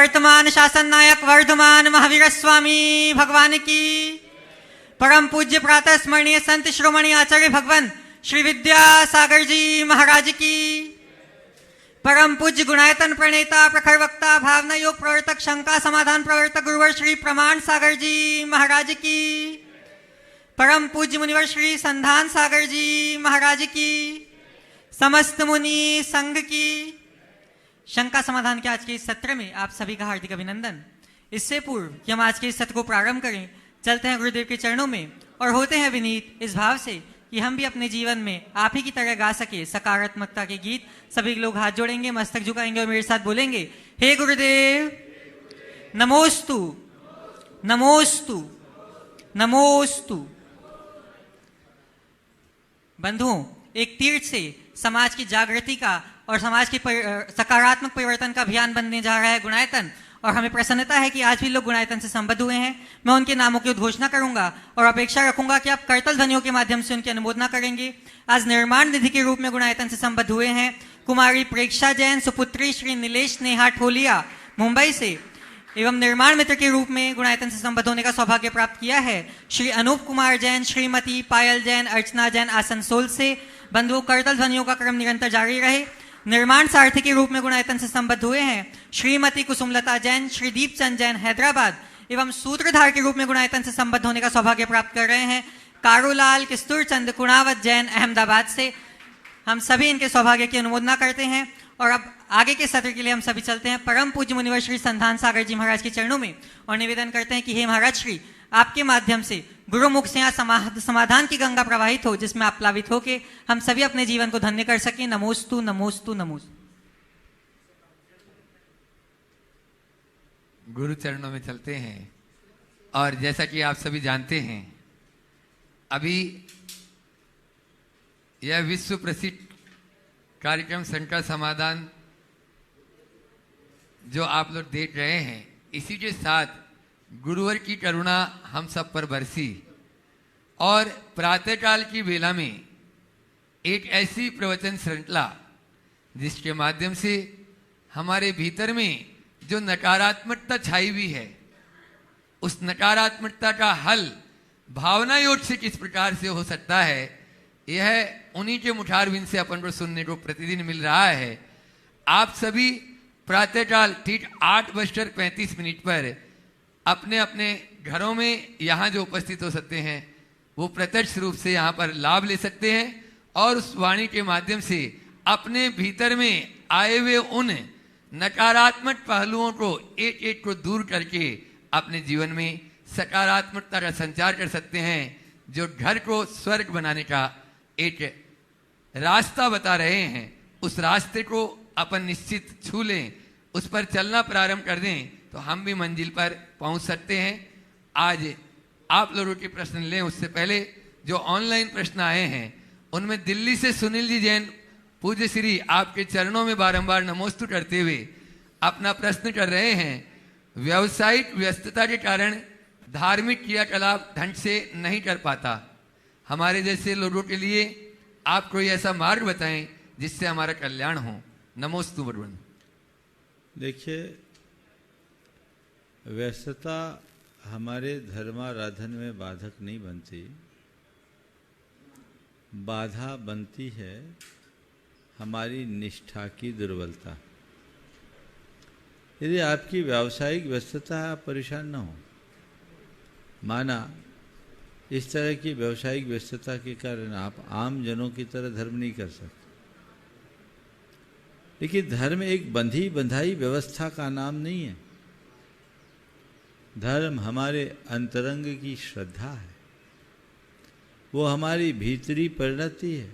वर्तमान शासन नायक वर्धमान महावीर स्वामी भगवान की, परम पूज्य प्रातः स्मरणीय संत श्रोमणी आचार्य भगवान श्री विद्यासागर जी महाराज की, परम पूज्य गुणायतन प्रणेता प्रखर वक्ता भावना योग प्रवर्तक शंका समाधान प्रवर्तक गुरुवर श्री प्रमाण सागर जी महाराज की, परम पूज्य मुनिवर श्री संधान सागर जी महाराज की, समस्त मुनि संघ की। शंका समाधान के आज के इस सत्र में आप सभी का हार्दिक अभिनंदन। इससे पूर्व कि हम आज के इस सत्र को प्रारंभ करें, चलते हैं गुरुदेव के चरणों में और होते हैं विनीत इस भाव से कि हम भी अपने जीवन में आप ही की तरह गा सके सकारात्मकता के गीत। सभी लोग हाथ जोड़ेंगे, मस्तक झुकाएंगे और मेरे साथ बोलेंगे, हे गुरुदेव नमोस्तु नमोस्तु नमोस्तु। बंधुओं, एक तीर्थ से समाज की जागृति का और समाज की सकारात्मक परिवर्तन का अभियान बनने जा रहा है गुणायतन, और हमें प्रसन्नता है कि आज भी लोग गुणायतन से संबद्ध हुए हैं। मैं उनके नामों की उद्घोषणा करूंगा और अपेक्षा रखूंगा कि आप करतल ध्वनियों के माध्यम से उनकी अनुमोदना करेंगे। आज निर्माण निधि के रूप में गुणायतन से संबद्ध हुए हैं कुमारी प्रेक्षा जैन, सुपुत्री श्री नीलेश नेहा ठोलिया मुंबई से, एवं निर्माण मित्र के रूप में गुणायतन से संबद्ध होने का सौभाग्य प्राप्त किया है श्री अनूप कुमार जैन, श्रीमती पायल जैन, अर्चना जैन आसनसोल से। बंधुओं, करतल ध्वनियों का क्रम निरंतर जारी रहे। निर्माण सारथी के रूप में गुणायतन से संबद्ध हुए हैं श्रीमती कुसुमलता जैन, श्री दीपचंद जैन हैदराबाद, एवं सूत्रधार के रूप में गुणायतन से संबद्ध होने का सौभाग्य प्राप्त कर रहे हैं कारूलाल किस्तूरचंद कुणावत जैन अहमदाबाद से। हम सभी इनके सौभाग्य की अनुमोदना करते हैं और अब आगे के सत्र के लिए हम सभी चलते हैं परम पूज्य मुनिवर श्री संधान सागर जी महाराज के चरणों में और निवेदन करते हैं कि हे महाराज श्री, आपके माध्यम से गुरुमुख से यहाँ समाधान की गंगा प्रवाहित हो, जिसमें आप प्लावित होके हम सभी अपने जीवन को धन्य कर सकें। नमोस्तु नमोस्तु नमोस्तु। गुरु चरणों में चलते हैं और जैसा कि आप सभी जानते हैं, अभी यह विश्व प्रसिद्ध कार्यक्रम शंका समाधान जो आप लोग देख रहे हैं, इसी के साथ गुरुवर की करुणा हम सब पर बरसी और प्रातःकाल की बेला में एक ऐसी प्रवचन श्रृंखला जिसके माध्यम से हमारे भीतर में जो नकारात्मकता छाई हुई है, उस नकारात्मकता का हल भावना योग से किस प्रकार से हो सकता है, यह उन्हीं के मुखारविंद से अपन को सुनने को प्रतिदिन मिल रहा है। आप सभी प्रातःकाल ठीक 8:35 पर अपने अपने घरों में यहाँ जो उपस्थित हो सकते हैं वो प्रत्यक्ष रूप से यहाँ पर लाभ ले सकते हैं और उस वाणी के माध्यम से अपने भीतर में आए हुए उन नकारात्मक पहलुओं को एक एक को दूर करके अपने जीवन में सकारात्मकता का संचार कर सकते हैं, जो घर को स्वर्ग बनाने का एक रास्ता बता रहे हैं। उस रास्ते को अपन निश्चित छू लें, उस पर चलना प्रारंभ कर दें तो हम भी मंजिल पर पहुंच सकते हैं। आज आप लोगों के प्रश्न लें उससे पहले जो ऑनलाइन प्रश्न आए हैं उनमें दिल्ली से सुनील जी जैन पूज्य श्री आपके चरणों में बारंबार नमोस्तु करते हुए अपना प्रश्न कर रहे हैं, व्यावसायिक व्यस्तता के कारण धार्मिक क्रियाकलाप ढंग से नहीं कर पाता, हमारे जैसे लोगों के लिए आप कोई ऐसा मार्ग बताएं जिससे हमारा कल्याण हो। नमोस्तु भगवान। देखिए, व्यस्तता हमारे धर्माराधन में बाधक नहीं बनती, बाधा बनती है हमारी निष्ठा की दुर्बलता। यदि आपकी व्यावसायिक व्यस्तता है, आप परेशान न हो। माना इस तरह की व्यावसायिक व्यस्तता के कारण आप आम जनों की तरह धर्म नहीं कर सकते, लेकिन धर्म एक बंधी बंधाई व्यवस्था का नाम नहीं है। धर्म हमारे अंतरंग की श्रद्धा है, वो हमारी भीतरी परिणति है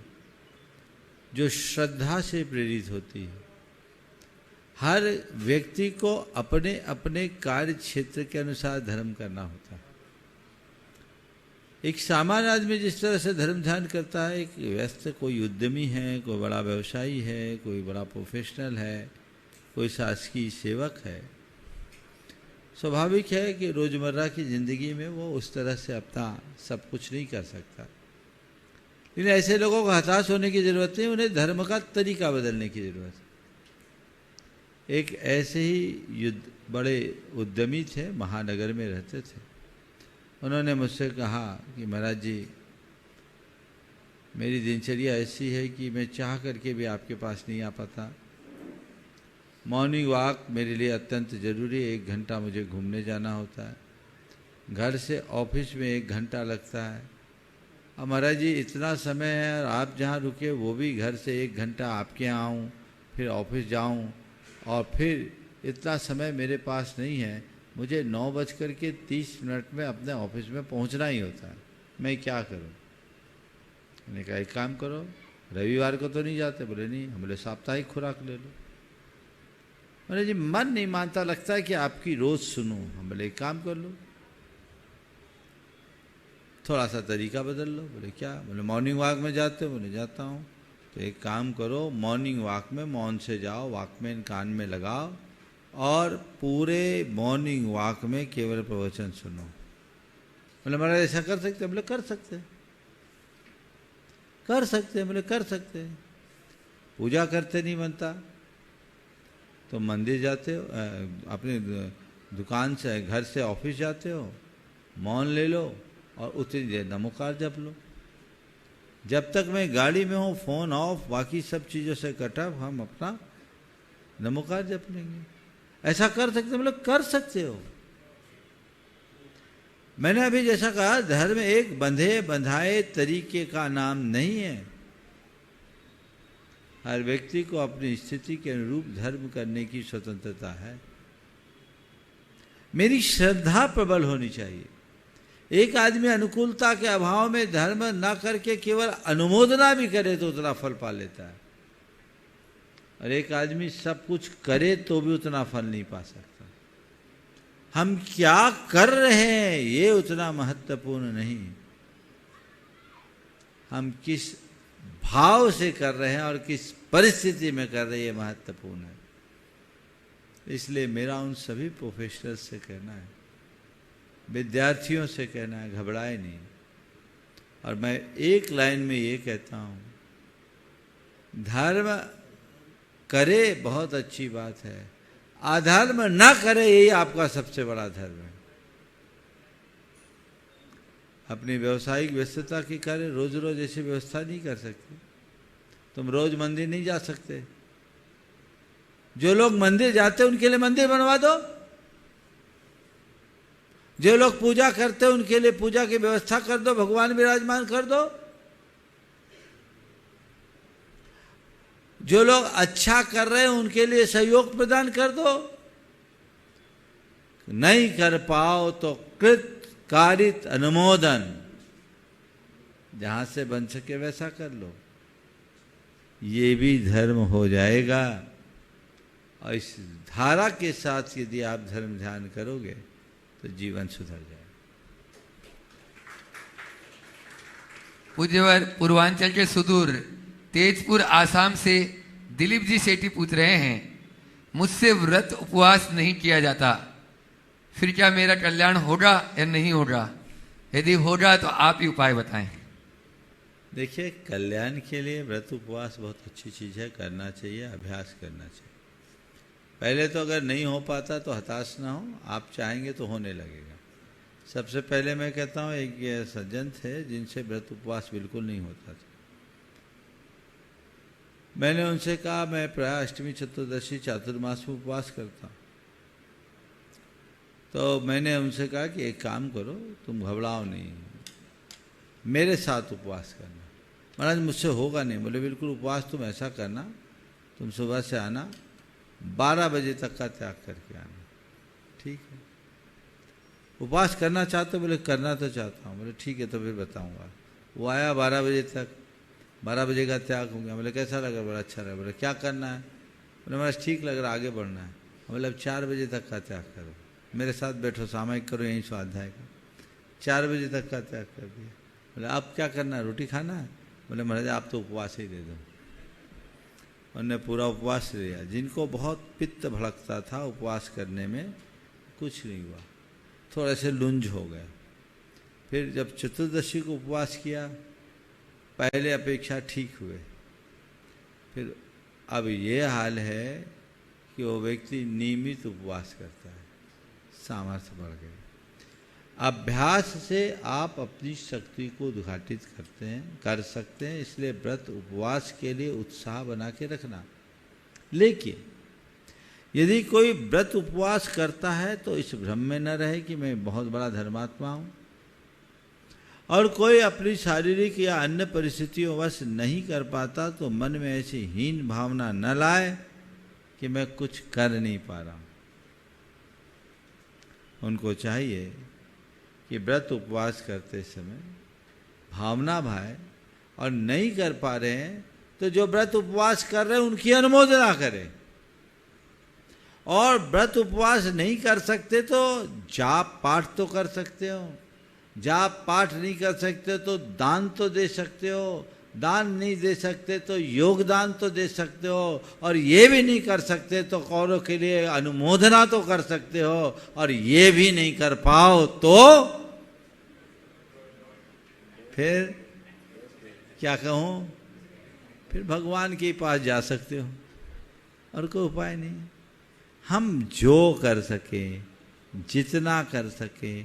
जो श्रद्धा से प्रेरित होती है। हर व्यक्ति को अपने अपने कार्य क्षेत्र के अनुसार धर्म करना होता है। एक सामान्य आदमी जिस तरह से धर्म ध्यान करता है, एक व्यस्त कोई उद्यमी है, कोई बड़ा व्यवसायी है, कोई बड़ा प्रोफेशनल है, कोई शासकीय सेवक है, स्वाभाविक है कि रोजमर्रा की जिंदगी में वो उस तरह से अपना सब कुछ नहीं कर सकता। लेकिन ऐसे लोगों को हताश होने की जरूरत नहीं, उन्हें धर्म का तरीका बदलने की जरूरत है। एक ऐसे ही बड़े उद्यमी थे, महानगर में रहते थे। उन्होंने मुझसे कहा कि महाराज जी, मेरी दिनचर्या ऐसी है कि मैं चाह करके भी आपके पास नहीं आ पाता। मॉर्निंग वॉक मेरे लिए अत्यंत ज़रूरी है। 1 घंटा मुझे घूमने जाना होता है, घर से ऑफिस में 1 घंटा लगता है। अब महाराज जी इतना समय है, और आप जहाँ रुके वो भी घर से 1 घंटा आपके यहाँ आऊँ, फिर ऑफिस जाऊँ, और फिर इतना समय मेरे पास नहीं है। मुझे 9:30 में अपने ऑफिस में पहुँचना ही होता है। मैं क्या करूँ? मैंने कहा एक काम करो, रविवार को तो नहीं जाते? बोले नहीं। हम बोले साप्ताहिक खुराक ले लो। बोले जी मन नहीं मानता, लगता है कि आपकी रोज़ सुनूं। हम बोले एक काम कर लो, थोड़ा सा तरीका बदल लो। बोले क्या? बोले मॉर्निंग वॉक में जाते हो? बोले जाता हूँ। तो एक काम करो, मॉर्निंग वॉक में मौन से जाओ, वॉकमैन कान में लगाओ, और पूरे मॉर्निंग वॉक में केवल प्रवचन सुनो। बोले महाराज ऐसा कर सकते? बोले कर सकते, कर सकते। बोले कर सकते। पूजा करते नहीं बनता तो मंदिर जाते हो, अपने दुकान से, घर से ऑफिस जाते हो, मौन ले लो और उतनी देर नमोकार जप लो। जब तक मैं गाड़ी में हूँ, फ़ोन ऑफ, बाकी सब चीज़ों से कट ऑफ, हम अपना नमोकार जप लेंगे। ऐसा कर सकते? मतलब कर सकते हो। मैंने अभी जैसा कहा, धर्म एक बंधे बंधाए तरीके का नाम नहीं है। हर व्यक्ति को अपनी स्थिति के अनुरूप धर्म करने की स्वतंत्रता है। मेरी श्रद्धा प्रबल होनी चाहिए। एक आदमी अनुकूलता के अभाव में धर्म न करके केवल अनुमोदना भी करे तो उतना फल पा लेता है, और एक आदमी सब कुछ करे तो भी उतना फल नहीं पा सकता। हम क्या कर रहे हैं ये उतना महत्वपूर्ण नहीं, हम किस भाव से कर रहे हैं और किस परिस्थिति में कर रहे हैं, ये महत्वपूर्ण है। इसलिए मेरा उन सभी प्रोफेशनल्स से कहना है, विद्यार्थियों से कहना है, घबराए नहीं। और मैं एक लाइन में ये कहता हूँ, धर्म करे बहुत अच्छी बात है, अधर्म ना करे यही आपका सबसे बड़ा धर्म है। अपनी व्यवसायिक व्यस्तता के कारण रोज रोज ऐसी व्यवस्था नहीं कर सकते। तुम रोज मंदिर नहीं जा सकते। जो लोग मंदिर जाते हैं उनके लिए मंदिर बनवा दो, जो लोग पूजा करते हैं उनके लिए पूजा की व्यवस्था कर दो, भगवान विराजमान कर दो। जो लोग अच्छा कर रहे हैं उनके लिए सहयोग प्रदान कर दो। नहीं कर पाओ तो कृत कारित अनुमोदन, जहां से बन सके वैसा कर लो, ये भी धर्म हो जाएगा। और इस धारा के साथ यदि आप धर्म ध्यान करोगे तो जीवन सुधर जाए। पूज्यवर पूर्वांचल के सुदूर तेजपुर आसाम से दिलीप जी सेठी पूछ रहे हैं, मुझसे व्रत उपवास नहीं किया जाता, फिर क्या मेरा कल्याण होगा या नहीं होगा? यदि होगा तो आप ही उपाय बताएं। देखिए, कल्याण के लिए व्रत उपवास बहुत अच्छी चीज़ है, करना चाहिए, अभ्यास करना चाहिए। पहले तो अगर नहीं हो पाता तो हताश ना हो, आप चाहेंगे तो होने लगेगा। सबसे पहले मैं कहता हूँ, एक ये सज्जन थे जिनसे व्रत उपवास बिल्कुल नहीं होता था। मैंने उनसे कहा मैं प्राय अष्टमी चतुर्दशी चातुर्मास में उपवास करता हूँ। तो मैंने उनसे कहा कि एक काम करो, तुम घबराओ नहीं, मेरे साथ उपवास करना। महाराज मुझसे होगा नहीं। बोले बिल्कुल उपवास तुम ऐसा करना, तुम सुबह से आना, 12 बजे तक का त्याग करके आना। ठीक है, उपवास करना चाहते हो? बोले करना तो चाहता हूँ। बोले ठीक है, तो फिर बताऊँगा। वो आया 12 बजे तक, 12 बजे का त्याग हो गया। बोले कैसा लगा? बड़ा अच्छा लगा। बोले क्या करना है? बोले महाराज ठीक लग रहा, आगे बढ़ना है। मतलब 4 बजे तक का त्याग करो, मेरे साथ बैठो, सामयिक करो यहीं स्वाध्याय का। 4 बजे तक का त्याग कर दिया। बोले अब क्या करना है? रोटी खाना है? बोले महाराज आप तो उपवास ही दे दो। उन्होंने पूरा उपवास लिया। जिनको बहुत पित्त भड़कता था उपवास करने में, कुछ नहीं हुआ, थोड़े से लुंज हो गए। फिर जब चतुर्दशी को उपवास किया, पहले अपेक्षा ठीक हुए। फिर अब ये हाल है कि वो व्यक्ति नियमित उपवास करता है, सामर्थ्य बढ़ गई। अभ्यास से आप अपनी शक्ति को उद्घाटित कर सकते हैं, इसलिए व्रत उपवास के लिए उत्साह बना के रखना। लेकिन यदि कोई व्रत उपवास करता है तो इस भ्रम में न रहे कि मैं बहुत बड़ा धर्मात्मा हूँ, और कोई अपनी शारीरिक या अन्य परिस्थितियों वश नहीं कर पाता तो मन में ऐसी हीन भावना न लाए कि मैं कुछ कर नहीं पा रहा हूँ। उनको चाहिए कि व्रत उपवास करते समय भावना भाए, और नहीं कर पा रहे हैं तो जो व्रत उपवास कर रहे हैं उनकी अनुमोदना करें, और व्रत उपवास नहीं कर सकते तो जाप पाठ तो कर सकते हो, जाप पाठ नहीं कर सकते तो दान तो दे सकते हो, दान नहीं दे सकते तो योगदान तो दे सकते हो, और ये भी नहीं कर सकते तो कौरों के लिए अनुमोदना तो कर सकते हो, और ये भी नहीं कर पाओ तो फिर क्या कहूँ, फिर भगवान के पास जा सकते हो, और कोई उपाय नहीं। हम जो कर सके, जितना कर सके,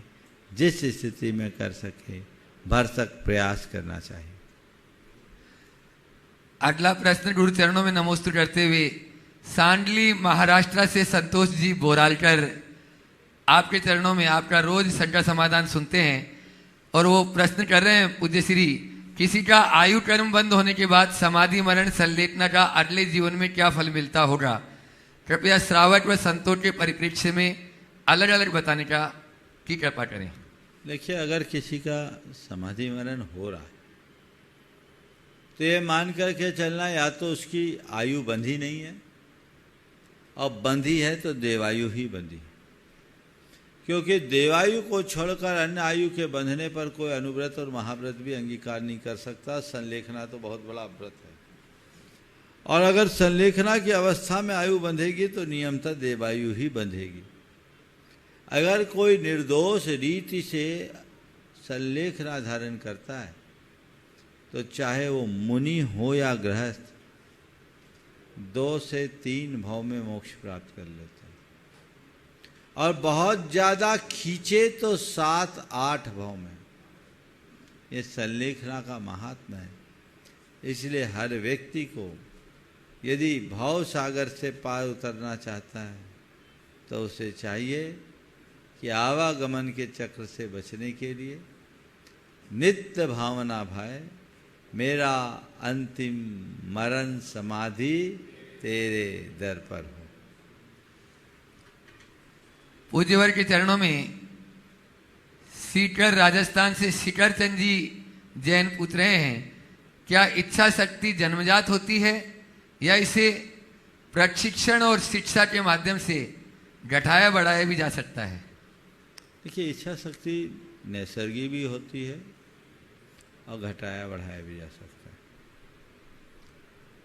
जिस स्थिति में कर सके, भरसक प्रयास करना चाहिए। अगला प्रश्न गुरु चरणों में नमोस्तु करते हुए सांडली महाराष्ट्र से संतोष जी बोरालकर आपके चरणों में आपका रोज शंका समाधान सुनते हैं, और वो प्रश्न कर रहे हैं, पूज्य श्री, किसी का आयु कर्म बंद होने के बाद समाधि मरण संलेखना का अगले जीवन में क्या फल मिलता होगा? कृपया श्रावक व संतोष के परिप्रेक्ष्य में अलग अलग बताने की कृपा करें। देखिए, अगर किसी का समाधि मरण हो रहा है तो ये मान करके चलना, या तो उसकी आयु बंधी नहीं है, और बंधी है तो देवायु ही बंधी है, क्योंकि देवायु को छोड़कर अन्य आयु के बंधने पर कोई अनुव्रत और महाव्रत भी अंगीकार नहीं कर सकता। संलेखना तो बहुत बड़ा व्रत है, और अगर संलेखना की अवस्था में आयु बंधेगी तो नियमतः देवायु ही बंधेगी। अगर कोई निर्दोष रीति से संलेखना धारण करता है तो चाहे वो मुनि हो या गृहस्थ, 2 से 3 भाव में मोक्ष प्राप्त कर लेता है, और बहुत ज्यादा खींचे तो 7-8 भाव में। ये संलेखना का महात्मा है। इसलिए हर व्यक्ति को यदि भाव सागर से पार उतरना चाहता है तो उसे चाहिए कि आवागमन के चक्र से बचने के लिए नित्य भावना भाए, मेरा अंतिम मरण समाधि तेरे दर पर हो। पूज्यवर के चरणों में सीकर राजस्थान से शिखर चंद जी जैन पूछ रहे हैं, क्या इच्छा शक्ति जन्मजात होती है या इसे प्रशिक्षण और शिक्षा के माध्यम से घटाया बढ़ाया भी जा सकता है? देखिए, इच्छा शक्ति नैसर्गिक भी होती है और घटाया बढ़ाया भी जा सकता है।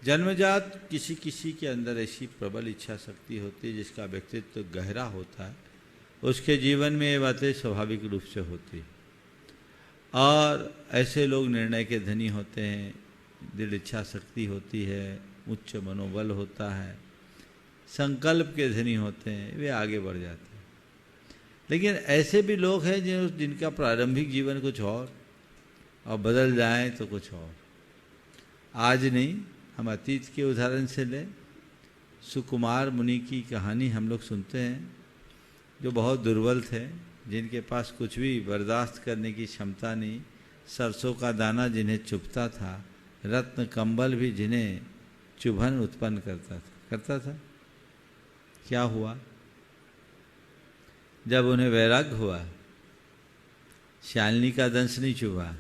जन्मजात किसी किसी के अंदर ऐसी प्रबल इच्छा शक्ति होती है जिसका व्यक्तित्व गहरा होता है, उसके जीवन में ये बातें स्वाभाविक रूप से होती है, और ऐसे लोग निर्णय के धनी होते हैं, दृढ़ इच्छा शक्ति होती है, उच्च मनोबल होता है, संकल्प के धनी होते हैं, वे आगे बढ़ जाते हैं। लेकिन ऐसे भी लोग हैं जिनका प्रारंभिक जीवन कुछ और बदल जाए तो कुछ और। आज नहीं, हम अतीत के उदाहरण से लें, सुकुमार मुनि की कहानी हम लोग सुनते हैं, जो बहुत दुर्बल थे, जिनके पास कुछ भी बर्दाश्त करने की क्षमता नहीं, सरसों का दाना जिन्हें चुभता था, रत्न कंबल भी जिन्हें चुभन उत्पन्न करता था। क्या हुआ? जब उन्हें वैराग्य हुआ, शालिनी का दंश नहीं चुभा,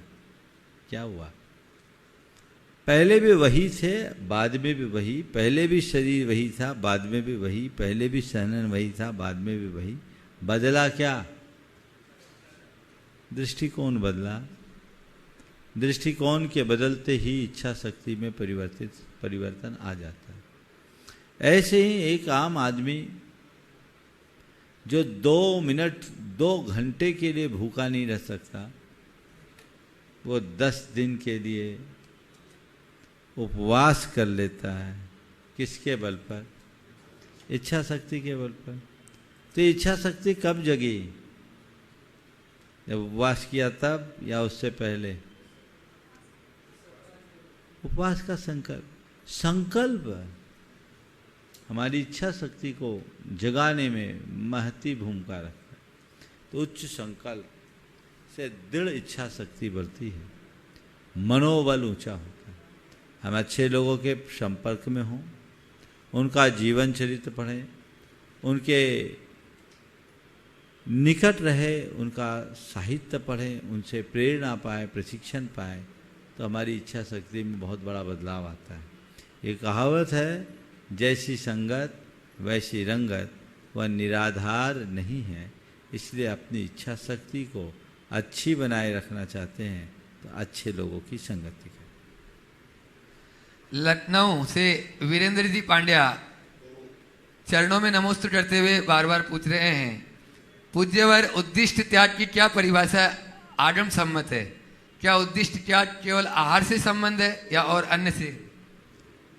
क्या हुआ? पहले भी वही थे, बाद में भी वही, पहले भी शरीर वही था, बाद में भी वही, पहले भी सहनन वही था, बाद में भी वही। बदला क्या? दृष्टिकोण बदला। दृष्टिकोण के बदलते ही इच्छा शक्ति में परिवर्तन आ जाता है। ऐसे ही एक आम आदमी जो 2 मिनट 2 घंटे के लिए भूखा नहीं रह सकता, वो 10 दिन के लिए उपवास कर लेता है। किसके बल पर? इच्छा शक्ति के बल पर। तो इच्छा शक्ति कब जगी? जब उपवास किया तब या उससे पहले? उपवास का संकल्प हमारी इच्छा शक्ति को जगाने में महती भूमिका रखता है। तो उच्च संकल्प से दृढ़ इच्छा शक्ति बढ़ती है, मनोबल ऊंचा होता है। हम अच्छे लोगों के संपर्क में हों, उनका जीवन चरित्र पढ़ें, उनके निकट रहे, उनका साहित्य पढ़ें, उनसे प्रेरणा पाए, प्रशिक्षण पाए, तो हमारी इच्छा शक्ति में बहुत बड़ा बदलाव आता है। ये कहावत है, जैसी संगत वैसी रंगत, वह निराधार नहीं है। इसलिए अपनी इच्छा शक्ति को अच्छी बनाए रखना चाहते हैं तो अच्छे लोगों की संगति करें। लखनऊ से वीरेंद्र जी पांड्या चरणों में नमोस्तु करते हुए बार बार पूछ रहे हैं, पूज्यवर उद्दिष्ट त्याग की क्या परिभाषा आगम सम्मत है? क्या उद्दिष्ट त्याग केवल आहार से संबंध है या और अन्य से?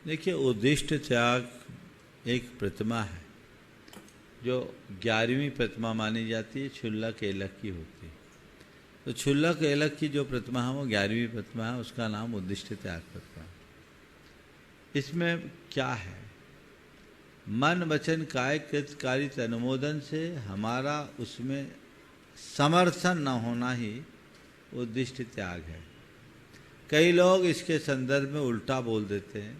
देखिए, उद्दिष्ट त्याग एक प्रतिमा है जो 11वीं प्रतिमा मानी जाती है, क्षुल्लक एलक की होती है। तो क्षुल्लक एलक की जो प्रतिमा है वो 11वीं प्रतिमा है, उसका नाम उद्दिष्ट त्याग प्रतिमा है। इसमें क्या है? मन वचन काय कृत कारित अनुमोदन से हमारा उसमें समर्थन न होना ही उद्दिष्ट त्याग है। कई लोग इसके संदर्भ में उल्टा बोल देते हैं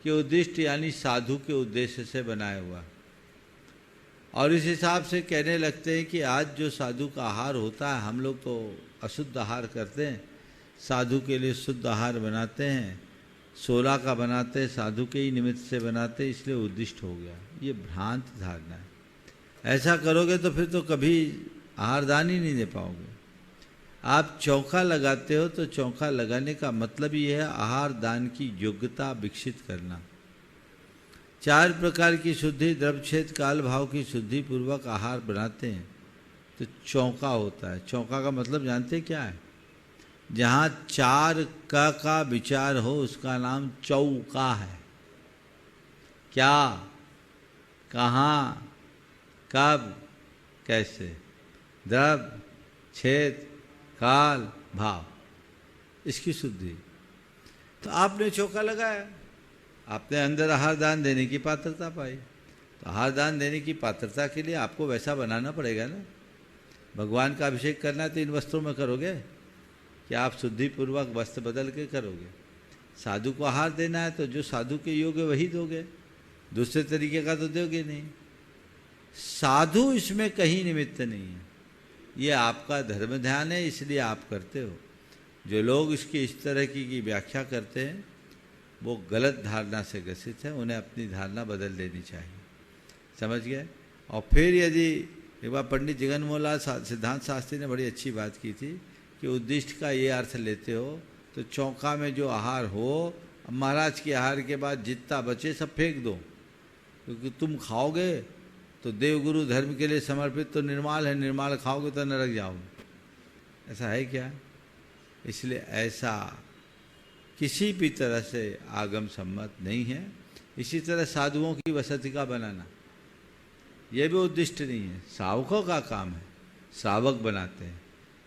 कि उद्दिष्ट यानी साधु के उद्देश्य से बनाया हुआ, और इस हिसाब से कहने लगते हैं कि आज जो साधु का आहार होता है, हम लोग तो अशुद्ध आहार करते हैं, साधु के लिए शुद्ध आहार बनाते हैं, 16 का बनाते हैं, साधु के ही निमित्त से बनाते हैं, इसलिए उद्दिष्ट हो गया। ये भ्रांत धारणा है। ऐसा करोगे तो फिर तो कभी आहार दान ही नहीं दे पाओगे। आप चौका लगाते हो तो चौका लगाने का मतलब ये है आहार दान की योग्यता विकसित करना। 4 प्रकार की शुद्धि, द्रव्यक्षेत्र काल भाव की शुद्धि पूर्वक आहार बनाते हैं तो चौका होता है। चौका का मतलब जानते क्या है? जहाँ 4 का विचार हो उसका नाम चौका है। क्या, कहाँ, कब, कैसे, द्रव्य, क्षेत्र, काल, भाव, इसकी शुद्धि। तो आपने चौका लगाया, आपने अंदर आहार दान देने की पात्रता पाई, तो आहार दान देने की पात्रता के लिए आपको वैसा बनाना पड़ेगा ना। भगवान का अभिषेक करना है तो इन वस्त्रों में करोगे कि आप शुद्धि पूर्वक वस्त्र बदल के करोगे? साधु को आहार देना है तो जो साधु के योग्य वही दोगे, दूसरे तरीके का तो दोगे नहीं। साधु इसमें कहीं निमित्त नहीं है, ये आपका धर्म ध्यान है, इसलिए आप करते हो। जो लोग इसकी इस तरह की व्याख्या करते हैं वो गलत धारणा से ग्रसित है, उन्हें अपनी धारणा बदल लेनी चाहिए। समझ गए? और फिर यदि एक बार पंडित जगनमोहन सिद्धांत शास्त्री ने बड़ी अच्छी बात की थी कि उद्दिष्ट का ये अर्थ लेते हो तो चौका में जो आहार हो, महाराज के आहार के बाद जितना बचे सब फेंक दो, क्योंकि तुम खाओगे तो देवगुरु धर्म के लिए समर्पित तो निर्माल है, निर्माल खाओगे तो नरक जाओगे। ऐसा है क्या? इसलिए ऐसा किसी भी तरह से आगम सम्मत नहीं है। इसी तरह साधुओं की वसति का बनाना, ये भी उद्दिष्ट नहीं है, श्रावकों का काम है, श्रावक बनाते हैं।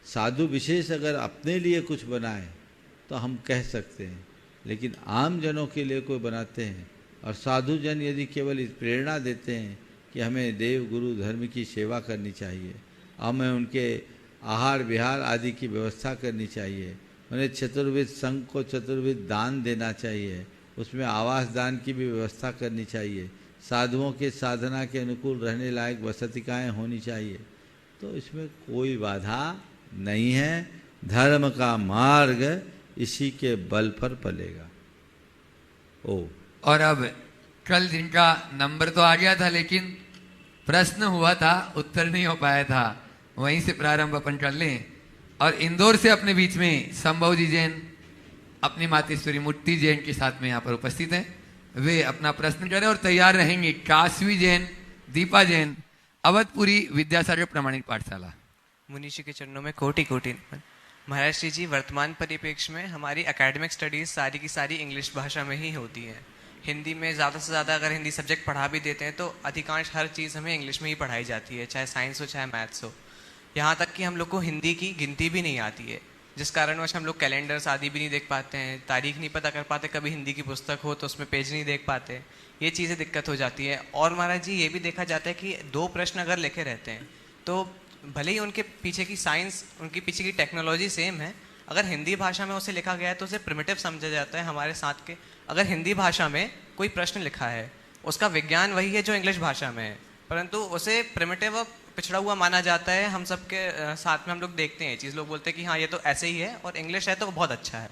साधु विशेष अगर अपने लिए कुछ बनाए तो हम कह सकते हैं, लेकिन आम जनों के लिए कोई बनाते हैं और साधु जन यदि केवल इस प्रेरणा देते हैं कि हमें देव गुरु धर्म की सेवा करनी चाहिए, हमें उनके आहार विहार आदि की व्यवस्था करनी चाहिए, उन्हें चतुर्विध संघ को चतुर्विध दान देना चाहिए, उसमें आवास दान की भी व्यवस्था करनी चाहिए, साधुओं के साधना के अनुकूल रहने लायक वसतिकाएँ होनी चाहिए, तो इसमें कोई बाधा नहीं है। धर्म का मार्ग इसी के बल पर पलेगा। और अब कल जिनका नंबर तो आ गया था लेकिन प्रश्न हुआ था, उत्तर नहीं हो पाया था, वहीं से प्रारंभ अपन कर लें। और इंदौर से अपने बीच में संभव जी जैन अपनी मातेश्वरी मुट्ठी जैन के साथ में यहाँ पर उपस्थित हैं, वे अपना प्रश्न करें और तैयार रहेंगे। काशवी जैन, दीपा जैन, अवधपुरी विद्यासागर प्रमाणिक पाठशाला। मुनीषी के चरणों में कोटि कोटि नमन। महाराज श्री जी, वर्तमान परिप्रेक्ष्य में हमारी एकेडमिक स्टडीज सारी की सारी इंग्लिश भाषा में ही होती हैं। हिंदी में ज़्यादा से ज़्यादा अगर हिंदी सब्जेक्ट पढ़ा भी देते हैं तो अधिकांश हर चीज़ हमें इंग्लिश में ही पढ़ाई जाती है, चाहे साइंस हो चाहे मैथ्स हो। यहाँ तक कि हम लोग को हिंदी की गिनती भी नहीं आती है, जिस कारणवश हम लोग कैलेंडर्स आदि भी नहीं देख पाते हैं, तारीख नहीं पता कर पाते, कभी हिंदी की पुस्तक हो तो उसमें पेज नहीं देख पाते। ये चीज़ें दिक्कत हो जाती है। और महाराज जी ये भी देखा जाता है कि 2 प्रश्न अगर लिखे रहते हैं तो भले ही उनके पीछे की साइंस, उनके पीछे की टेक्नोलॉजी सेम है, अगर हिंदी भाषा में उसे लिखा गया है तो उसे प्रिमिटिव समझा जाता है हमारे साथ के। अगर हिंदी भाषा में कोई प्रश्न लिखा है उसका विज्ञान वही है जो इंग्लिश भाषा में है, परंतु उसे प्रिमिटिव और पिछड़ा हुआ माना जाता है। हम सबके साथ में हम लोग देखते हैं चीज़, लोग बोलते हैं कि हाँ ये तो ऐसे ही है और इंग्लिश है तो बहुत अच्छा है।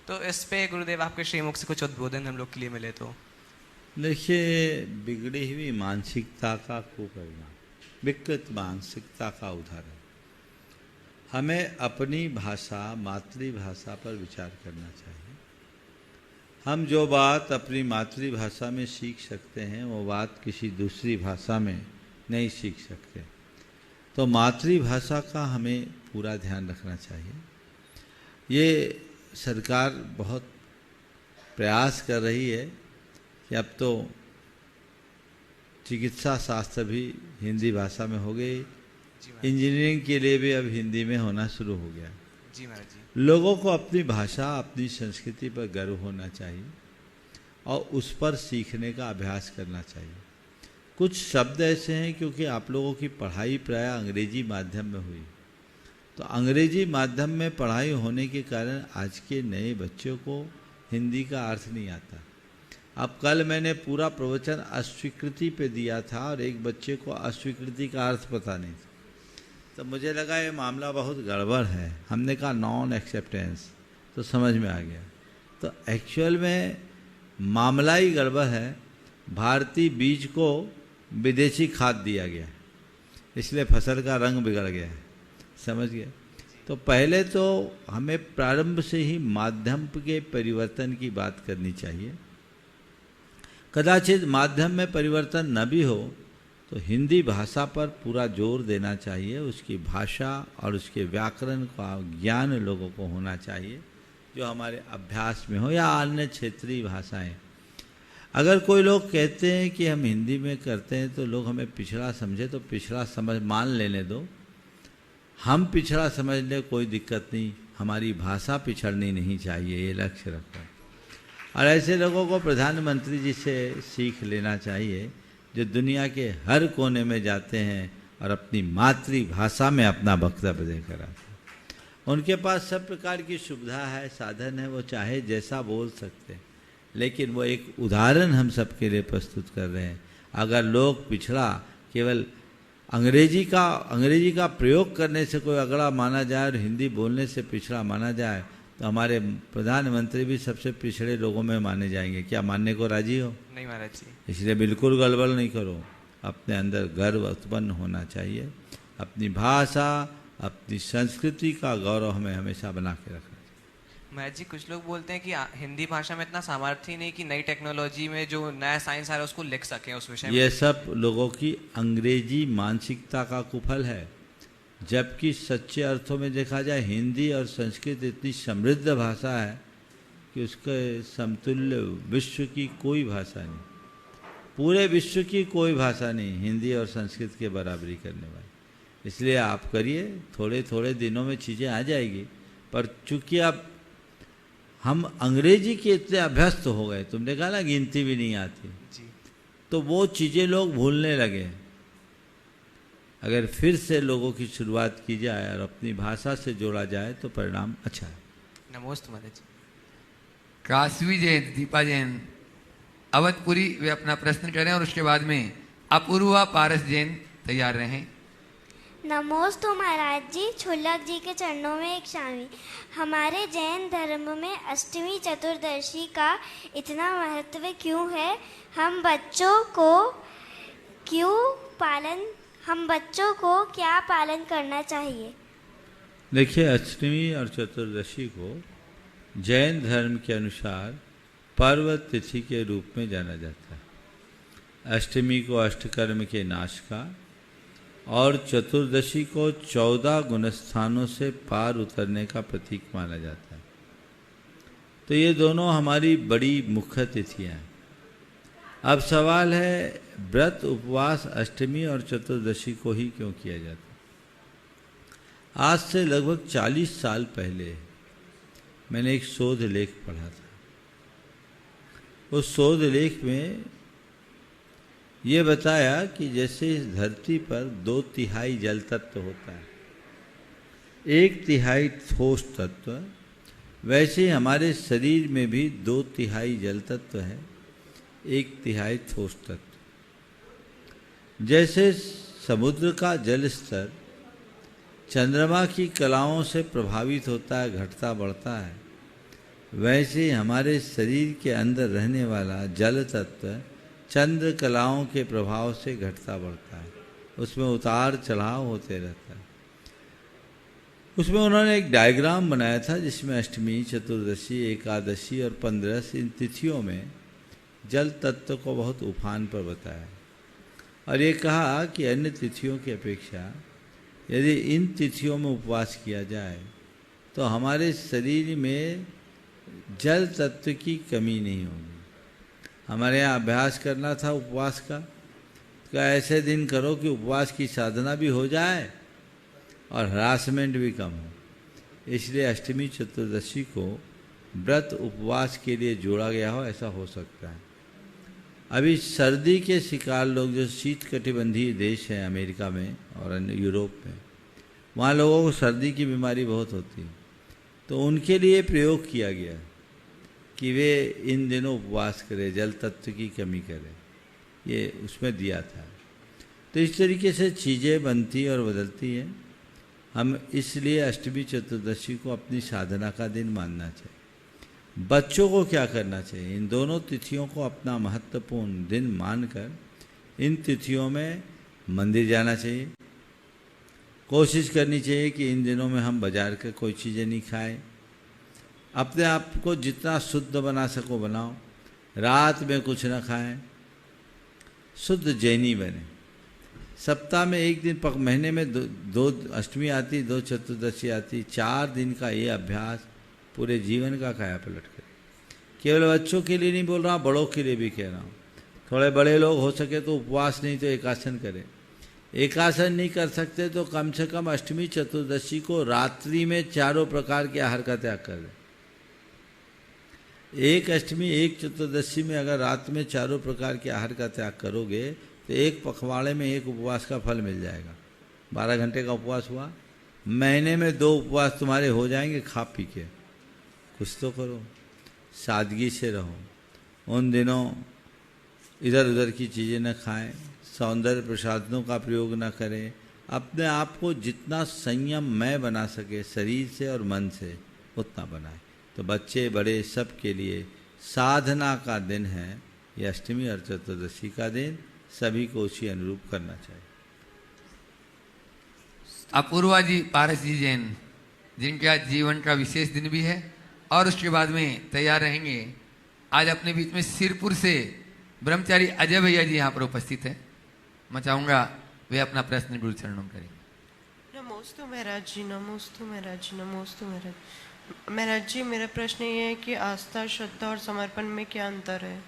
तो इस पे गुरुदेव आपके श्रीमुख से कुछ उद्बोधन हम लोग के लिए मिले तो। देखिए, बिगड़ी हुई मानसिकता का कुपरिणाम, विकृत मानसिकता का उदाहरण। हमें अपनी भाषा, मातृभाषा पर विचार करना चाहिए। हम जो बात अपनी मातृभाषा में सीख सकते हैं वो बात किसी दूसरी भाषा में नहीं सीख सकते। तो मातृभाषा का हमें पूरा ध्यान रखना चाहिए। ये सरकार बहुत प्रयास कर रही है कि अब तो चिकित्सा शास्त्र भी हिंदी भाषा में हो गई, इंजीनियरिंग के लिए भी अब हिंदी में होना शुरू हो गया। जी महाराज जी। लोगों को अपनी भाषा, अपनी संस्कृति पर गर्व होना चाहिए और उस पर सीखने का अभ्यास करना चाहिए। कुछ शब्द ऐसे हैं, क्योंकि आप लोगों की पढ़ाई प्राय अंग्रेजी माध्यम में हुई, तो अंग्रेजी माध्यम में पढ़ाई होने के कारण आज के नए बच्चों को हिंदी का अर्थ नहीं आता। अब कल मैंने पूरा प्रवचन अस्वीकृति पे दिया था और एक बच्चे को अस्वीकृति का अर्थ पता नहीं था, तो मुझे लगा ये मामला बहुत गड़बड़ है। हमने कहा नॉन एक्सेप्टेंस, तो समझ में आ गया। तो एक्चुअल में मामला ही गड़बड़ है। भारतीय बीज को विदेशी खाद दिया गया, इसलिए फसल का रंग बिगड़ गया है, समझ गए। तो पहले तो हमें प्रारंभ से ही माध्यम के परिवर्तन की बात करनी चाहिए। कदाचित माध्यम में परिवर्तन न भी हो तो हिंदी भाषा पर पूरा जोर देना चाहिए। उसकी भाषा और उसके व्याकरण का ज्ञान लोगों को होना चाहिए, जो हमारे अभ्यास में हो, या अन्य क्षेत्रीय भाषाएं। अगर कोई लोग कहते हैं कि हम हिंदी में करते हैं तो लोग हमें पिछड़ा समझे, तो पिछड़ा समझ मान लेने दो। हम पिछड़ा समझने कोई दिक्कत नहीं, हमारी भाषा पिछड़नी नहीं चाहिए, ये लक्ष्य रखकर। और ऐसे लोगों को प्रधानमंत्री जी से सीख लेना चाहिए जो दुनिया के हर कोने में जाते हैं और अपनी मातृभाषा में अपना वक्तव्य देकर आते हैं। उनके पास सब प्रकार की सुविधा है, साधन है, वो चाहे जैसा बोल सकते हैं, लेकिन वो एक उदाहरण हम सबके लिए प्रस्तुत कर रहे हैं। अगर लोग पिछड़ा केवल अंग्रेजी का प्रयोग करने से कोई अगड़ा माना जाए और हिंदी बोलने से पिछड़ा माना जाए, तो हमारे प्रधानमंत्री भी सबसे पिछड़े लोगों में माने जाएंगे। क्या मानने को राजी हो? नहीं महाराज जी। इसलिए बिल्कुल गड़बड़ नहीं करो। अपने अंदर गर्व उत्पन्न होना चाहिए। अपनी भाषा, अपनी संस्कृति का गौरव हमें हमेशा बना के रखना चाहिए। महाराज जी, कुछ लोग बोलते हैं कि हिंदी भाषा में इतना सामर्थ्य ही नहीं कि नई टेक्नोलॉजी में जो नया साइंस आ रहा है उसको लिख सकें उस विषय में। ये सब लोगों की अंग्रेजी मानसिकता का कुफल है। जबकि सच्चे अर्थों में देखा जाए हिंदी और संस्कृत इतनी समृद्ध भाषा है कि उसके समतुल्य विश्व की कोई भाषा नहीं, पूरे विश्व की कोई भाषा नहीं हिंदी और संस्कृत के बराबरी करने वाली। इसलिए आप करिए, थोड़े थोड़े दिनों में चीज़ें आ जाएगी। पर चूंकि अब हम अंग्रेजी के इतने अभ्यस्त हो गए, तुमने कहा ना गिनती भी नहीं आती जी, तो वो चीज़ें लोग भूलने लगे। अगर फिर से लोगों की शुरुआत की जाए और अपनी भाषा से जोड़ा जाए तो परिणाम अच्छा है। नमोस्तु महाराज जी। काशवी जैन, दीपा जैन, अवधपुरी, वे अपना प्रश्न करें और उसके बाद में अपूर्वा पारस जैन तैयार रहें। नमोस्तु महाराज जी, छुल्लक जी के चरणों में एक शामी। हमारे जैन धर्म में अष्टमी चतुर्दशी का इतना महत्व क्यों है? हम बच्चों को क्या पालन करना चाहिए? देखिए, अष्टमी और चतुर्दशी को जैन धर्म के अनुसार पर्व तिथि के रूप में जाना जाता है। अष्टमी को अष्टकर्म के नाश का और चतुर्दशी को 14 गुणस्थानों से पार उतरने का प्रतीक माना जाता है। तो ये दोनों हमारी बड़ी मुख्य तिथियाँ हैं। अब सवाल है, व्रत उपवास अष्टमी और चतुर्दशी को ही क्यों किया जाता? आज से लगभग 40 साल पहले मैंने एक शोध लेख पढ़ा था। उस शोध लेख में ये बताया कि जैसे इस धरती पर 2/3 जल तत्व होता है, 1/3 ठोस तत्व, वैसे ही हमारे शरीर में भी 2/3 जल तत्व है, 1/3 ठोस तत्व। जैसे समुद्र का जल स्तर चंद्रमा की कलाओं से प्रभावित होता है, घटता बढ़ता है, वैसे ही हमारे शरीर के अंदर रहने वाला जल तत्व चंद्र कलाओं के प्रभाव से घटता बढ़ता है, उसमें उतार चढ़ाव होते रहता है। उसमें उन्होंने एक डायग्राम बनाया था जिसमें अष्टमी, चतुर्दशी, एकादशी और 15 इन तिथियों में जल तत्व को बहुत उफान पर बताया और ये कहा कि अन्य तिथियों की अपेक्षा यदि इन तिथियों में उपवास किया जाए तो हमारे शरीर में जल तत्व की कमी नहीं होगी। हमारे यहाँ अभ्यास करना था उपवास का, तो ऐसे दिन करो कि उपवास की साधना भी हो जाए और हरासमेंट भी कम हो। इसलिए अष्टमी चतुर्दशी को व्रत उपवास के लिए जोड़ा गया हो, ऐसा हो सकता है। अभी सर्दी के शिकार लोग जो शीत कटिबंधीय देश हैं अमेरिका में और अन्य यूरोप में, वहाँ लोगों को सर्दी की बीमारी बहुत होती है, तो उनके लिए प्रयोग किया गया कि वे इन दिनों उपवास करें, जल तत्व की कमी करें, ये उसमें दिया था। तो इस तरीके से चीज़ें बनती और बदलती हैं। हम इसलिए अष्टमी चतुर्दशी को अपनी साधना का दिन मानना चाहिए। बच्चों को क्या करना चाहिए? इन दोनों तिथियों को अपना महत्वपूर्ण दिन मानकर इन तिथियों में मंदिर जाना चाहिए। कोशिश करनी चाहिए कि इन दिनों में हम बाजार का कोई चीज़ें नहीं खाएं। अपने आप को जितना शुद्ध बना सको बनाओ। रात में कुछ ना खाएं, शुद्ध जैनी बने। सप्ताह में एक दिन महीने में दो अष्टमी आती, 2 चतुर्दशी आती, 4 दिन का ये अभ्यास पूरे जीवन का काया पलट करे। केवल बच्चों के लिए नहीं बोल रहा, बड़ों के लिए भी कह रहा हूँ। थोड़े बड़े लोग हो सके तो उपवास नहीं तो एकासन करें। एकासन नहीं कर सकते तो कम से कम अष्टमी चतुर्दशी को रात्रि में 4 प्रकार के आहार का त्याग कर दें। एक अष्टमी एक चतुर्दशी में अगर रात में 4 प्रकार के आहार का त्याग करोगे तो एक पखवाड़े में एक उपवास का फल मिल जाएगा। 12 घंटे का उपवास हुआ, महीने में 2 उपवास तुम्हारे हो जाएंगे खा पी के। कुछ तो करो, सादगी से रहो। उन दिनों इधर उधर की चीज़ें न खाएं, सौंदर्य प्रसाधनों का प्रयोग न करें। अपने आप को जितना संयममय बना सके शरीर से और मन से उतना बनाए। तो बच्चे बड़े सब के लिए साधना का दिन है ये अष्टमी और चतुर्दशी का दिन, सभी को उसी अनुरूप करना चाहिए। अपूर्वा जी पारस जी जैन, जिनके आज जीवन का विशेष दिन भी है और उसके बाद में तैयार रहेंगे। आज अपने बीच में सिरपुर से ब्रह्मचारी अजय भैया जी यहाँ पर उपस्थित है। मैं चाहूँगा वे अपना प्रश्न गुरु चरणों में करें। नमोस्तु महाराज जी, नमोस्तु महाराज जी, नमोस्तु महाराज। महाराज जी, मेरा प्रश्न ये है कि आस्था, श्रद्धा और समर्पण में क्या अंतर है?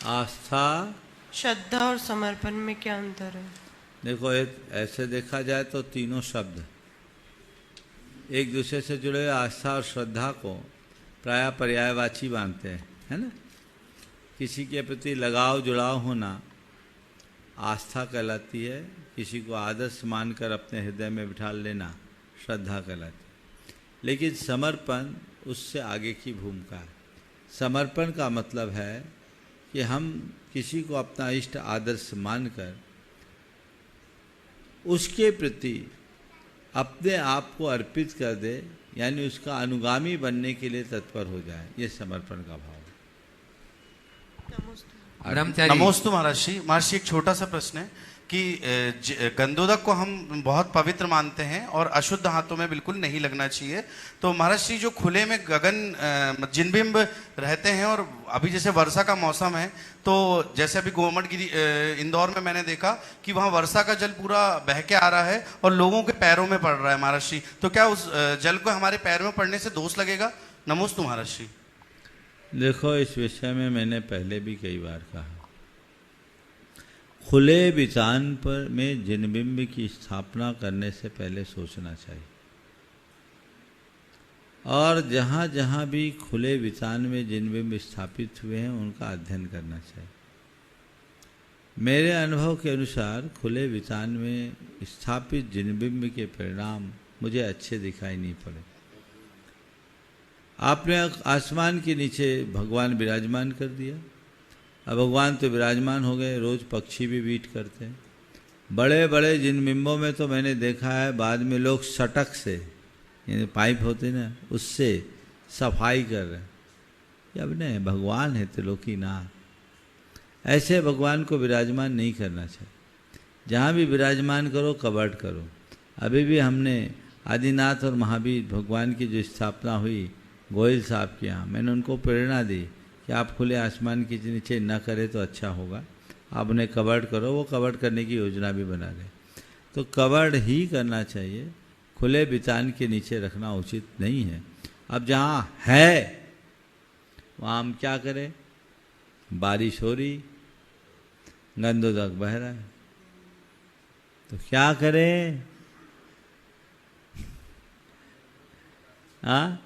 आस्था, श्रद्धा और समर्पण में क्या अंतर है? देखो, ऐसे देखा जाए तो तीनों शब्द एक दूसरे से जुड़े हुए। आस्था और श्रद्धा को प्रायः पर्यायवाची मानते हैं, है ना। किसी के प्रति लगाव जुड़ाव होना आस्था कहलाती है, किसी को आदर्श मानकर अपने हृदय में बिठा लेना श्रद्धा कहलाती है। लेकिन समर्पण उससे आगे की भूमिका है। समर्पण का मतलब है कि हम किसी को अपना इष्ट आदर्श मानकर उसके प्रति अपने आप को अर्पित कर दे, यानी उसका अनुगामी बनने के लिए तत्पर हो जाए, ये समर्पण का भाव है। नमोस्तु महर्षि। महर्षि, एक छोटा सा प्रश्न है कि गंधोदक को हम बहुत पवित्र मानते हैं और अशुद्ध हाथों में बिल्कुल नहीं लगना चाहिए। तो महर्षि, जो खुले में गगन जिनबिंब रहते हैं और अभी जैसे वर्षा का मौसम है, तो जैसे अभी गोमटगिरी इंदौर में मैंने देखा कि वहाँ वर्षा का जल पूरा बह के आ रहा है और लोगों के पैरों में पड़ रहा है महर्षि, तो क्या उस जल को हमारे पैरों में पड़ने से दोष लगेगा? नमोस्तु महर्षि। देखो, इस विषय में मैंने पहले भी कई बार कहा खुले वितान पर में जिनबिंब की स्थापना करने से पहले सोचना चाहिए, और जहाँ जहाँ भी खुले वितान में जिनबिंब स्थापित हुए हैं उनका अध्ययन करना चाहिए। मेरे अनुभव के अनुसार खुले वितान में स्थापित जिनबिंब के परिणाम मुझे अच्छे दिखाई नहीं पड़े। आपने आसमान के नीचे भगवान विराजमान कर दिया, अब भगवान तो विराजमान हो गए, रोज पक्षी भी बीट करते हैं। बड़े बड़े जिनबिंबों में तो मैंने देखा है बाद में लोग सटक से, यानी पाइप होते ना, उससे सफाई कर रहे हैं। अब नहीं, भगवान है त्रिलोकीनाथ, ऐसे भगवान को विराजमान नहीं करना चाहिए। जहाँ भी विराजमान करो कवर्ड करो। अभी भी हमने आदिनाथ और महावीर भगवान की जो स्थापना हुई गोयल साहब के यहाँ, मैंने उनको प्रेरणा दी कि आप खुले आसमान के नीचे न करें तो अच्छा होगा, आप उन्हें कवर्ड करो। वो कवर्ड करने की योजना भी बना रहे, तो कवर्ड ही करना चाहिए, खुले वितान के नीचे रखना उचित नहीं है। अब जहाँ है वहाँ हम क्या करें? बारिश हो रही, गंदोदक बह रहा है, तो क्या करें? हाँ,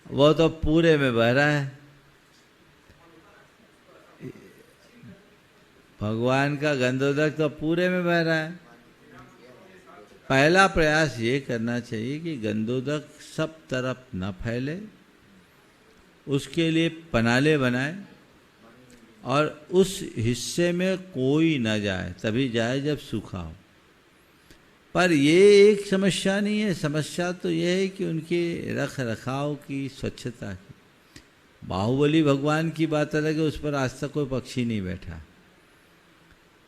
वो तो पूरे में बह रहा है। भगवान का गंदोदक तो पूरे में बह रहा है। पहला प्रयास ये करना चाहिए कि गंदोदक सब तरफ न फैले, उसके लिए पनाले बनाए और उस हिस्से में कोई न जाए, तभी जाए जब सूखा हो। पर ये एक समस्या नहीं है, समस्या तो ये है कि उनके रख रखाव की, स्वच्छता की। बाहुबली भगवान की बात अलग है, उस पर आज तक कोई पक्षी नहीं बैठा,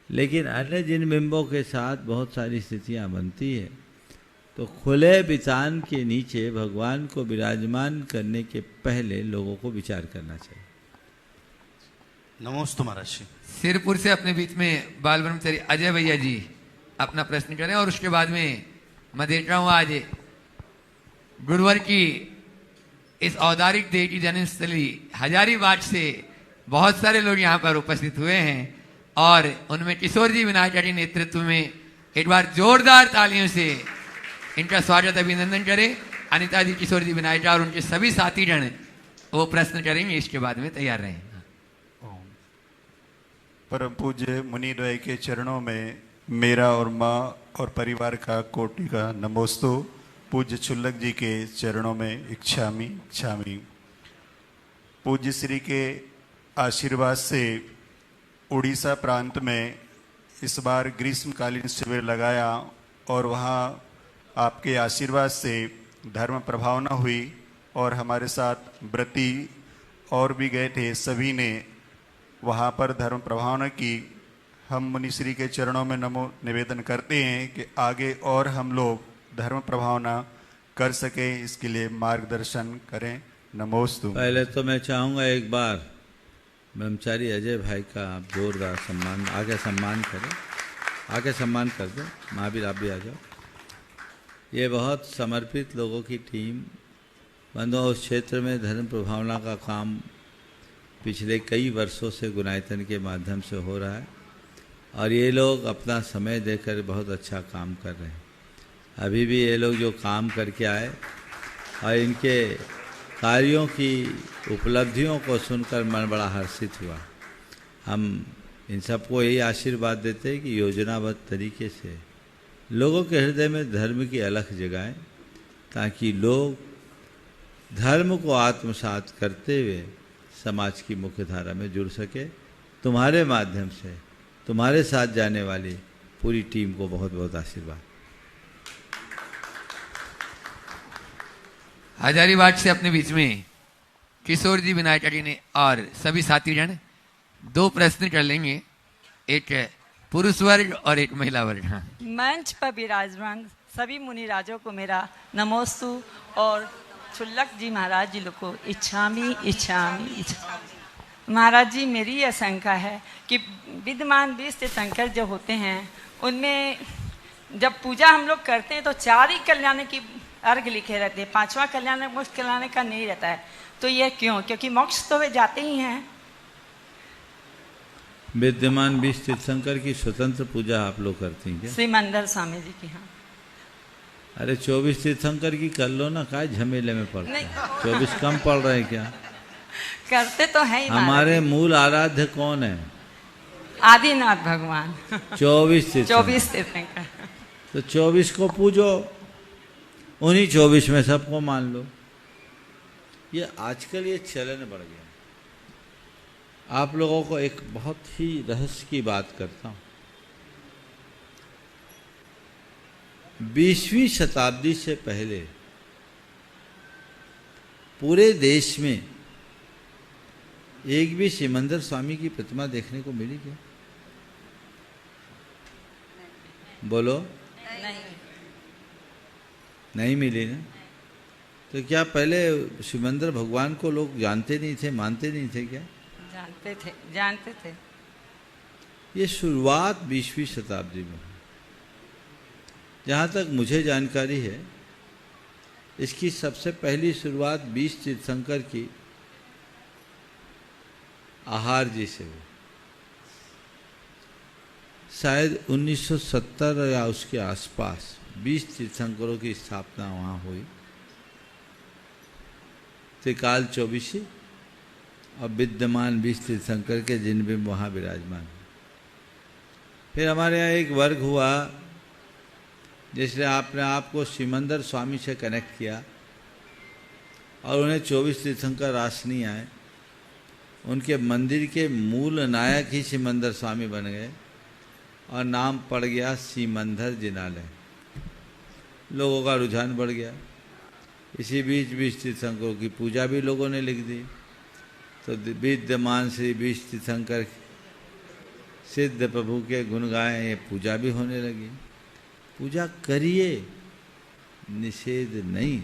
लेकिन अन्य जिनबिंबों के साथ बहुत सारी स्थितियां बनती है। तो खुले वितान के नीचे भगवान को विराजमान करने के पहले लोगों को विचार करना चाहिए। नमोस्तु महाराज जी। सिरपुर से अपने बीच में बाल ब्रह्मचारी अजय भैया जी अपना प्रश्न करें, और उसके बाद में मैं देख रहा हूँ आज गुरुवार की इस औदारिक देव की जन्मस्थली हजारीबाग से बहुत सारे लोग यहाँ पर उपस्थित हुए हैं, और उनमें किशोर जी विनायक के नेतृत्व में एक बार जोरदार तालियों से इनका स्वागत अभिनंदन करें। अनिता जी, किशोर जी विनायक और उनके सभी साथी जन वो प्रश्न करेंगे, इसके बाद में तैयार रहें। परम पूज्य मुनिद्वय के चरणों में मेरा और माँ और परिवार का कोटि का नमोस्तु। पूज्य छुल्लक जी के चरणों में इच्छामी इच्छामी। पूज्य श्री के आशीर्वाद से उड़ीसा प्रांत में इस बार ग्रीष्मकालीन शिविर लगाया, और वहाँ आपके आशीर्वाद से धर्म प्रभावना हुई, और हमारे साथ व्रती और भी गए थे, सभी ने वहाँ पर धर्म प्रभावना की। हम मुनिश्री के चरणों में नमो निवेदन करते हैं कि आगे और हम लोग धर्म प्रभावना कर सके, इसके लिए मार्गदर्शन करें। नमोस्तु। पहले तो मैं चाहूँगा एक बार ब्रह्मचारी अजय भाई का आप जोरदार सम्मान, आगे सम्मान करें, आगे सम्मान कर दो। महावीर आप भी आ जाओ। ये बहुत समर्पित लोगों की टीम, बंधुओं, उस क्षेत्र में धर्म प्रभावना का काम पिछले कई वर्षों से गुणायतन के माध्यम से हो रहा है, और ये लोग अपना समय देकर बहुत अच्छा काम कर रहे हैं। अभी भी ये लोग जो काम करके आए और इनके कार्यों की उपलब्धियों को सुनकर मन बड़ा हर्षित हुआ। हम इन सबको यही आशीर्वाद देते हैं कि योजनाबद्ध तरीके से लोगों के हृदय में धर्म की अलख जगाएं, ताकि लोग धर्म को आत्मसात करते हुए समाज की मुख्य धारा में जुड़ सके। तुम्हारे माध्यम से तुम्हारे साथ जाने वाली पूरी टीम को बहुत बहुत आशीर्वाद। हजारीबाग से अपने बीच में किशोर जी विनायक जी ने और सभी साथी जन दो प्रश्न कर लेंगे, एक पुरुष वर्ग और एक महिला वर्ग। हाँ, मंच पर विराजमान सभी मुनिराजों को मेरा नमोस्तु, और छुल्लक जी महाराज जी लोग को इच्छामी इच्छामी इच्छामी। महाराज जी, मेरी यह शंका है कि विद्यमान 20 तीर्थंकर जो होते हैं उनमें जब पूजा हम लोग करते हैं तो 4 ही कल्याण की अर्घ लिखे रहते हैं, 5वां कल्याण मोक्ष कल्याण का नहीं रहता है। तो यह क्यों? क्योंकि मोक्ष तो वे जाते ही हैं, विद्यमान 20 तीर्थंकर की स्वतंत्र पूजा आप लोग करती हैं क्या? श्रीमंदर स्वामी जी की। हाँ अरे 24 तीर्थंकर की कर लो ना, काय झमेले में पड़ते नहीं। हैं? 24 कम पड़ रहे हैं क्या? करते तो है ही हमारे मूल आराध्य कौन है? आदिनाथ भगवान। 24 तीर्थंकर। 24 तीर्थंकर। तो 24 को पूजो, उन्हीं 24 में सबको मान लो। ये आजकल ये चलन बढ़ गया। आप लोगों को एक बहुत ही रहस्य की बात करता हूं। 20वीं शताब्दी से पहले पूरे देश में एक भी सिमंदर स्वामी की प्रतिमा देखने को मिली क्या? बोलो। नहीं मिली ना? तो क्या पहले सिमंदर भगवान को लोग जानते नहीं थे, मानते नहीं थे क्या? जानते थे। ये शुरुआत 20वीं शताब्दी में। जहाँ तक मुझे जानकारी है, इसकी सबसे पहली शुरुआत 20 तीर्थंकर की आहार जी से हुई। शायद 1970 या उसके आसपास 20 तीर्थंकरों की स्थापना वहाँ हुई। त्रिकाल 24 और विद्यमान 20 तीर्थंकर के जिनबिंब वहाँ विराजमान। फिर हमारे यहाँ एक वर्ग हुआ जिसने आपने आपको सिमंदर स्वामी से कनेक्ट किया और उन्हें 24 तीर्थंकर रास नहीं आए। उनके मंदिर के मूल नायक ही सिमंदर स्वामी बन गए और नाम पड़ गया सीमंदर जिनालय। लोगों का रुझान बढ़ गया। इसी बीच 20 तीर्थंकरों की पूजा भी लोगों ने लिख दी। तो विद्यमान श्री 20 तीर्थंकर सिद्ध प्रभु के गुण गाएं, ये पूजा भी होने लगी। पूजा करिए, निषेध नहीं,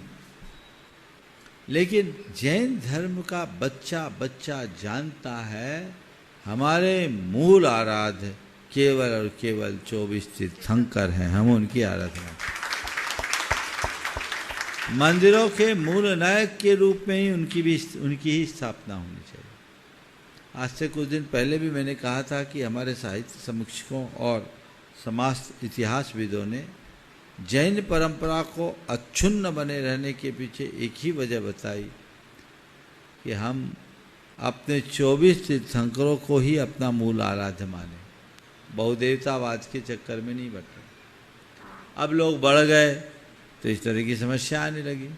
लेकिन जैन धर्म का बच्चा बच्चा जानता है हमारे मूल आराध्य केवल और केवल 24 तीर्थंकर हैं। हम उनकी आराधना, मंदिरों के मूल नायक के रूप में ही उनकी ही स्थापना होनी चाहिए। आज से कुछ दिन पहले भी मैंने कहा था कि हमारे साहित्य समीक्षकों और समाज इतिहासविदों ने जैन परंपरा को अक्षुण्ण बने रहने के पीछे एक ही वजह बताई कि हम अपने 24 तीर्थंकरों को ही अपना मूल आराध्य माने, बहुदेवतावाद के चक्कर में नहीं बैठे। अब लोग बढ़ गए तो इस तरह की समस्या आने लगी।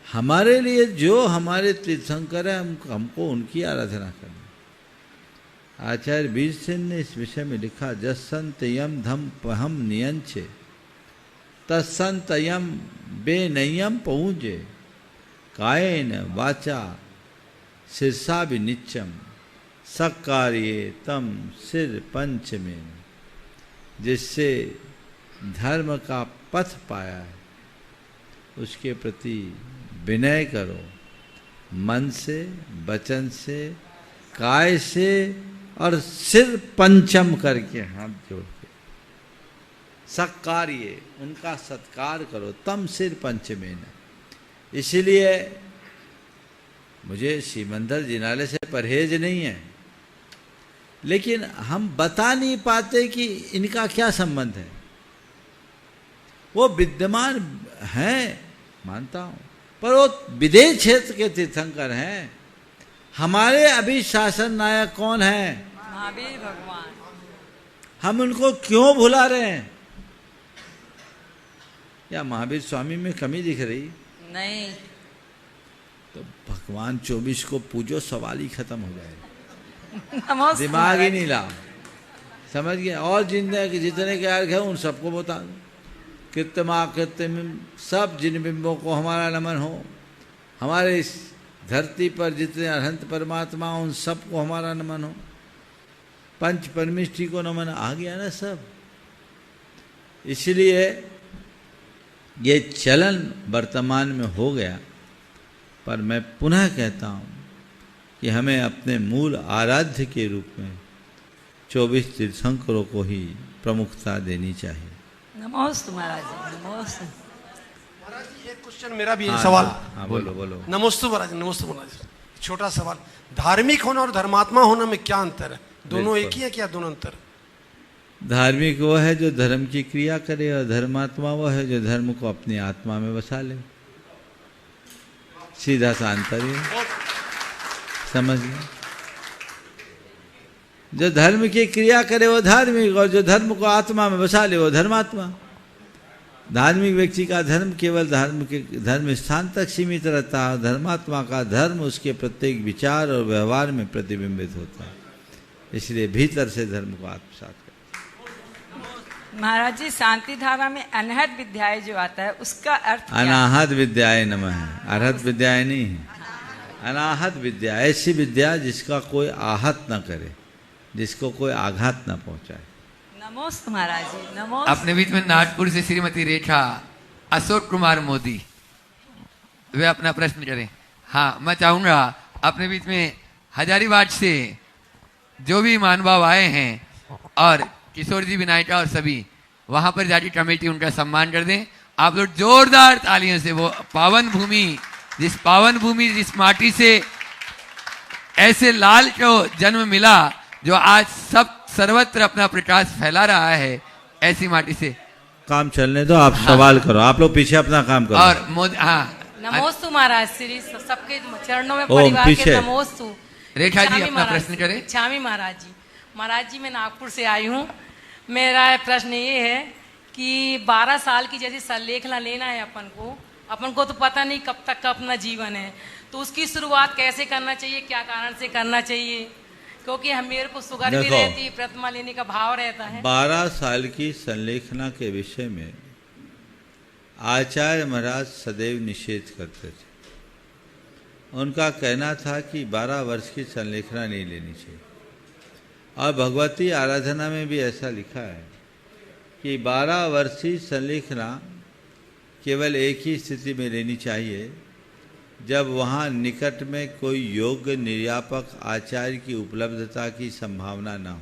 हमारे लिए जो हमारे तीर्थंकर है हमको उनकी आराधना करनी। आचार्य वीर सेन ने इस विषय में लिखा, जसंत यम धम पहम नियंचे तत्संत यम बेनयम पहुँचे कायन वाचा शीर्षा विनिच्चम सक्कार्ये तम सिर पंच में। जिससे धर्म का पथ पाया है उसके प्रति विनय करो, मन से, वचन से, काय से और सिर पंचम करके हाथ जोड़ के सक्कार्ये, उनका सत्कार करो, तम सिर पंचमेन। इसीलिए मुझे सिमंदर जिनालय से परहेज नहीं है, लेकिन हम बता नहीं पाते कि इनका क्या संबंध है। वो विद्यमान हैं मानता हूं, पर वो विदेश क्षेत्र के तीर्थंकर हैं। हमारे अभी शासन नायक कौन है? महावीर भगवान। हम उनको क्यों भुला रहे हैं? या महावीर स्वामी में कमी दिख रही? नहीं। तो भगवान 24 को पूजो, सवाल ही खत्म हो जाएगा। नमस्ते दिमाग ही नहीं लाओ, समझ गए? और जितने के अर्घ है उन सबको बता दो। कृत्रिमा कृत्रिम सब जिन बिंबों को हमारा नमन हो। हमारे इस धरती पर जितने अनंत परमात्मा उन सबको हमारा नमन हो। पंच परमिष्ठी को नमन आ गया ना सब। इसलिए ये चलन वर्तमान में हो गया, पर मैं पुनः कहता हूँ कि हमें अपने मूल आराध्य के रूप में 24 तीर्थंकरों को ही प्रमुखता देनी चाहिए। नमोस्तु महाराज जी, नमोस्तु। महाराज जी एक क्वेश्चन मेरा भी है, सवाल। हाँ बोलो बोलो। नमोस्तु महाराज, नमोस्तु महाराज। छोटा सवाल, धार्मिक होना और धर्मात्मा होना में क्या अंतर है? दोनों एक ही है क्या? दोनों अंतर? धार्मिक वो है जो धर्म की क्रिया करे और धर्मात्मा वो है जो धर्म को अपनी आत्मा में बसा ले। सीधा सा अंतर ही है, समझ लो। जो धर्म की क्रिया करे वो धार्मिक, और जो धर्म को आत्मा में बसा ले वो धर्मात्मा। धार्मिक व्यक्ति का धर्म केवल धर्म स्थान तक सीमित रहता है, धर्मात्मा का धर्म उसके प्रत्येक विचार और व्यवहार में प्रतिबिंबित होता है। इसलिए भीतर से धर्म को आत्मसात करें। महाराज जी, शांति धारा में अनहद विद्याएं जो आता है उसका अर्थ क्या है? अनाहत विद्याएं नमः है, अर्हत विद्याएं नहीं है। अनाहत विद्या ऐसी विद्या जिसका कोई आहत न करे, जिसको कोई आघात न पहुंचाए। नमोस्त महाराज जी, नमोस्त। अपने बीच में नागपुर से श्रीमती रेखा अशोक कुमार मोदी, वे अपना प्रश्न करें। हाँ, मैं चाहूंगा अपने बीच में हजारीबाग से जो भी महानुभाव आए हैं और किशोर जी विनायका और सभी वहां पर जाके कमेटी उनका सम्मान कर दें। आप लोग जोरदार तालियों से वो पावन भूमि, जिस माटी से ऐसे लाल को जन्म मिला, जो आज सब सर्वत्र अपना प्रकाश फैला रहा है, ऐसी माटी से काम चलने दो। आप सवाल करो, आप लोग पीछे अपना काम करो। और मोदी, हाँ, नमोस्तु महाराज, श्री सबके चरणों में ओम, परिवार पीछे। के नमोस्तु। रेखा जी छामी अपना महाराज, प्रश्न करें। छामी महाराज जी, महाराज जी मैं नागपुर से आई हूँ। मेरा प्रश्न ये है कि 12 साल की जैसी संलेखना लेना है अपन को तो पता नहीं कब तक का अपना जीवन है, तो उसकी शुरुआत कैसे करना चाहिए, क्या कारण से करना चाहिए? क्योंकि हम मेरे को शुगर भी रहती है, प्रतिमा लेने का भाव रहता है। 12 साल की संलेखना के विषय में आचार्य महाराज सदैव निषेध करते थे। उनका कहना था कि 12 वर्ष की संलेखना नहीं लेनी चाहिए, और भगवती आराधना में भी ऐसा लिखा है कि 12 वर्षीय संलेखना केवल एक ही स्थिति में लेनी चाहिए, जब वहाँ निकट में कोई योग्य निर्यापक आचार्य की उपलब्धता की संभावना न हो।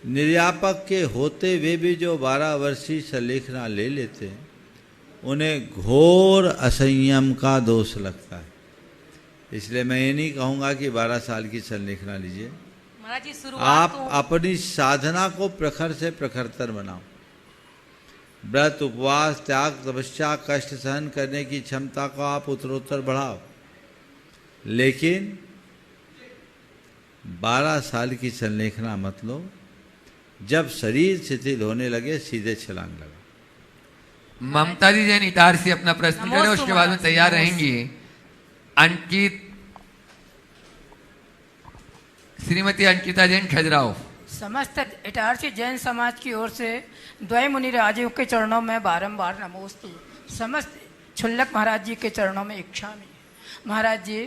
निर्यापक के होते हुए भी जो 12 वर्षीय संलेखना ले लेते हैं, उन्हें घोर असंयम का दोष लगता है। इसलिए मैं ये नहीं कहूँगा कि 12 साल की संलेखना लीजिए। महाराज जी, शुरुआत आप अपनी साधना को प्रखर से प्रखरतर बनाओ। व्रत, उपवास, त्याग, तपस्या, कष्ट सहन करने की क्षमता को आप उत्तरोत्तर बढ़ाओ, लेकिन 12 साल की संलेखना मत लो। जब शरीर शिथिल होने लगे सीधे छलांग लगा। ममता जी जैन इटार से अपना प्रश्न करें, उसके बाद में तैयार रहेंगी अंकित, श्रीमती अंकिता जैन खजुराहो। समस्त इटारसी जैन समाज की ओर से द्वय मुनि राजों के चरणों में बारंबार नमोस्तु। समस्त छुल्लक महाराज जी के चरणों में इच्छामि। महाराज जी,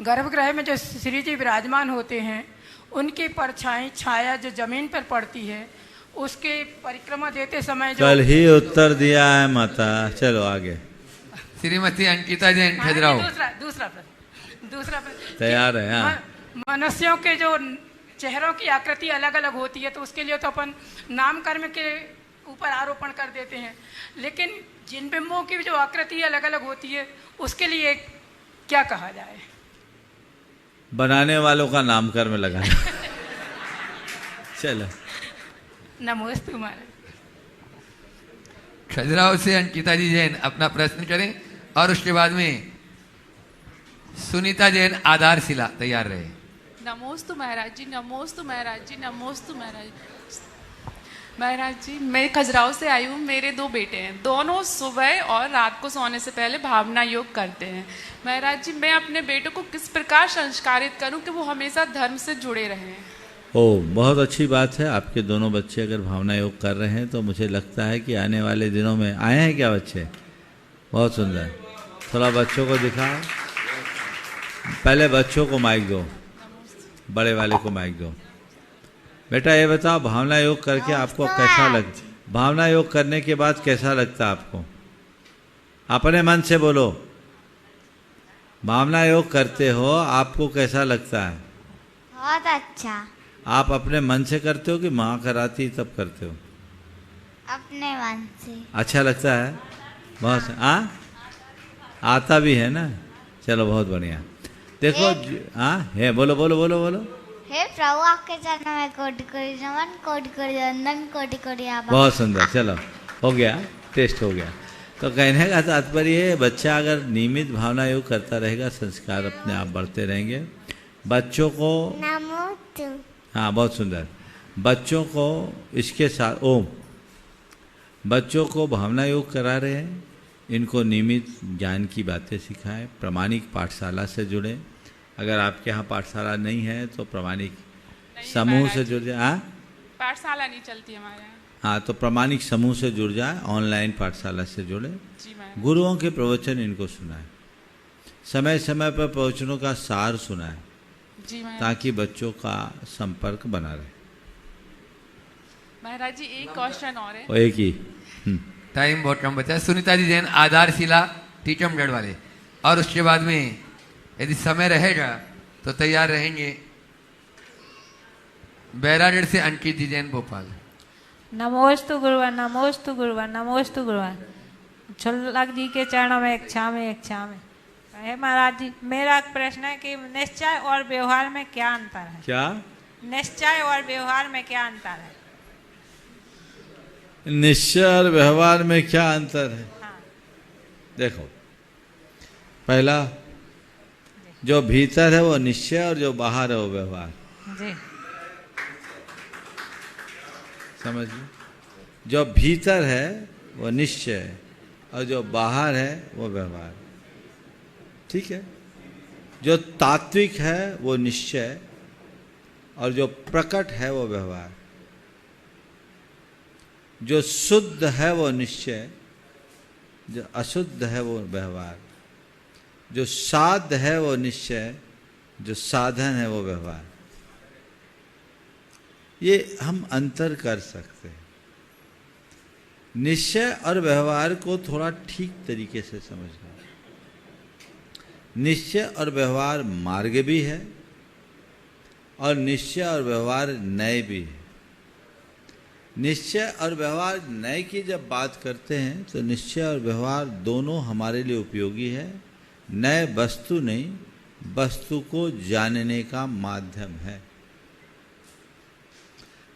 गर्भगृह में जो श्री जी विराजमान होते हैं, उनकी परछाई छाया जो जमीन पर पड़ती है, उसके परिक्रमा देते समय जो कल ही उत्तर दिया है माता। चलो आगे। श्रीमती अंकिता जैन खजुराहो। दूसरा प्रश्न तैयार है? हाँ। मनुष्यों के जो चेहरों की आकृति अलग अलग होती है, तो उसके लिए तो अपन नाम कर्म के ऊपर आरोपण कर देते हैं, लेकिन जिन बिंबों की जो आकृति अलग अलग होती है, उसके लिए क्या कहा जाए? बनाने वालों का नामकर्म लगा। चलो। नमोस्तु महाराज। खजुराहो से अंकिता जी जैन अपना प्रश्न करें, और उसके बाद में सुनीता जैन आधारशिला तैयार रहे। नमोस्तु महाराज जी, नमोस्तु महाराज जी, नमोस्तु महाराज जी। महाराज जी, मैं खजुराहो से आई हूँ। मेरे 2 बेटे हैं, दोनों सुबह और रात को सोने से पहले भावना योग करते हैं। महाराज जी, मैं अपने बेटों को किस प्रकार संस्कारित करूँ कि वो हमेशा धर्म से जुड़े रहें? ओ, बहुत अच्छी बात है। आपके दोनों बच्चे अगर भावना योग कर रहे हैं, तो मुझे लगता है कि आने वाले दिनों में आए हैं क्या बच्चे? बहुत सुंदर। थोड़ा बच्चों को दिखाओ। पहले बच्चों को माइक दो, बड़े वाले को माइक दो। बेटा ये बताओ, भावना योग करके आपको कैसा लगता? भावना योग करने के बाद कैसा लगता आपको? अपने मन से बोलो। भावना योग करते हो, आपको कैसा लगता है? बहुत अच्छा। आप अपने मन से करते हो कि माँ कराती तब करते हो? अपने मन से। अच्छा लगता है? बहुत। हाँ, आता भी है ना? चलो बहुत बढ़िया। देखो हाँ है, बोलो बोलो बोलो बोलो। हे प्रभु, आपके चरणों में कोटि कोटि नमन, कोटि कोटि वंदन, कोटि कोटि आभार। बहुत सुंदर, चलो हो गया, टेस्ट हो गया। तो कहने का तात्पर्य है, बच्चा अगर नियमित भावना योग करता रहेगा, संस्कार अपने आप बढ़ते रहेंगे। बच्चों को नमोस्तु। हाँ बहुत सुंदर। बच्चों को इसके साथ ओम, बच्चों को भावना योग करा रहे हैं, इनको नियमित ज्ञान की बातें सिखाएं, प्रामाणिक पाठशाला से जुड़ें। अगर आपके यहाँ पाठशाला नहीं है तो प्रामाणिक समूह से जुड़ जाए। हाँ पाठशाला नहीं चलती हमारे यहाँ। हाँ, तो प्रामाणिक समूह से जुड़ जाए, ऑनलाइन पाठशाला से जुड़े, जी मैम। गुरुओं के प्रवचन इनको सुनाए, समय समय पर प्रवचनों का सार सुनाए, जी मैम। ताकि बच्चों का संपर्क बना रहे। महाराज जी एक क्वेश्चन और है। और एक ही टाइम बहुत कम बचा है। सुनीता जी जैन, आधारशिला टीकमगढ़ वाले, और उसके बाद में यदि समय रहेगा तो तैयार रहेंगे। बैरागढ़ से अंकित जी जैन, भोपाल। नमोस्तु गुरुवार, नमोस्तु गुरुवार, नमोस्तु गुरुवार। छुल्लक जी के चरणों में इच्छा में इच्छा में। हे महाराज जी, मेरा एक प्रश्न है कि निश्चय और व्यवहार में क्या अंतर है? क्या? निश्चय और व्यवहार में क्या अंतर है? निश्चय और व्यवहार में क्या अंतर है? हाँ। देखो, पहला जो भीतर है वो निश्चय, और जो बाहर है वो व्यवहार। जी। समझिए, जो भीतर है वो निश्चय, और जो बाहर है वो व्यवहार। ठीक है? जो तात्विक है वो निश्चय, और जो प्रकट है वो व्यवहार। जो शुद्ध है वो निश्चय, जो अशुद्ध है वो व्यवहार। जो साध है वो निश्चय, जो साधन है वो व्यवहार। ये हम अंतर कर सकते हैं। निश्चय और व्यवहार को थोड़ा ठीक तरीके से समझना। निश्चय और व्यवहार मार्ग भी है, और निश्चय और व्यवहार नए भी है। निश्चय और व्यवहार नए की जब बात करते हैं तो निश्चय और व्यवहार दोनों हमारे लिए उपयोगी है। नए वस्तु नहीं, वस्तु को जानने का माध्यम है।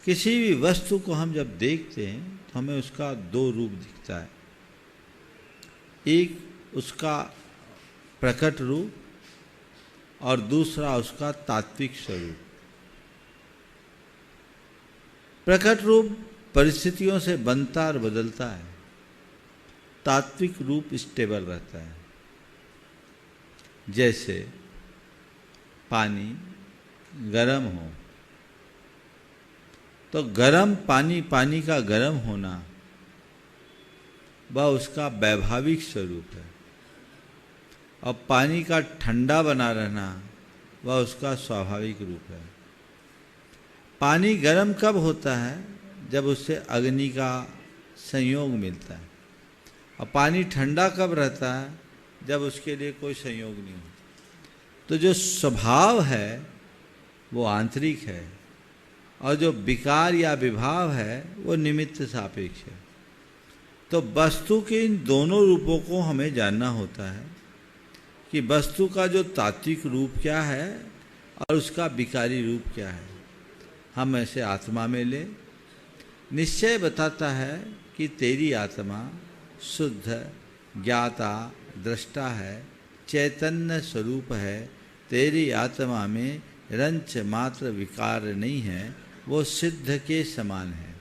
किसी भी वस्तु को हम जब देखते हैं तो हमें उसका दो रूप दिखता है। एक उसका प्रकट रूप, और दूसरा उसका तात्विक स्वरूप। प्रकट रूप परिस्थितियों से बनता और बदलता है, तात्विक रूप स्टेबल रहता है। जैसे पानी गर्म हो तो गर्म पानी, पानी का गर्म होना वह उसका वैभाविक स्वरूप है, और पानी का ठंडा बना रहना वह उसका स्वाभाविक रूप है। पानी गर्म कब होता है? जब उससे अग्नि का संयोग मिलता है। और पानी ठंडा कब रहता है? जब उसके लिए कोई संयोग नहीं हो। तो जो स्वभाव है वो आंतरिक है, और जो विकार या विभाव है वो निमित्त सापेक्ष है। तो वस्तु के इन दोनों रूपों को हमें जानना होता है कि वस्तु का जो तात्विक रूप क्या है और उसका विकारी रूप क्या है। हम ऐसे आत्मा में ले, निश्चय बताता है कि तेरी आत्मा शुद्ध, ज्ञाता, दृष्टा है, चैतन्य स्वरूप है। तेरी आत्मा में रंच मात्र विकार नहीं है, वो सिद्ध के समान है।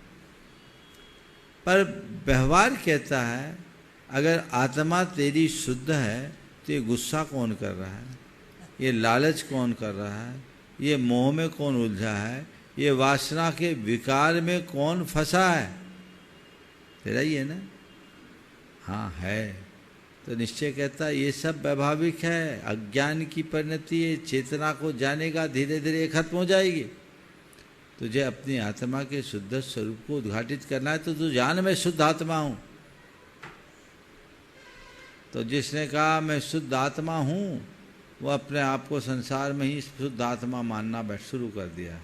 पर व्यवहार कहता है, अगर आत्मा तेरी शुद्ध है तो ये गुस्सा कौन कर रहा है, ये लालच कौन कर रहा है, ये मोह में कौन उलझा है, ये वासना के विकार में कौन फंसा है? तेरा ही है ना? हाँ है। तो निश्चय कहता है ये सब वैभाविक है, अज्ञान की परिणति है। चेतना को जानेगा, धीरे धीरे ये खत्म हो जाएगी। तुझे अपनी आत्मा के शुद्ध स्वरूप को उद्घाटित करना है तो तू जान मैं शुद्ध आत्मा हूँ। तो जिसने कहा मैं शुद्ध आत्मा हूँ, वो अपने आप को संसार में ही शुद्ध आत्मा मानना शुरू कर दिया।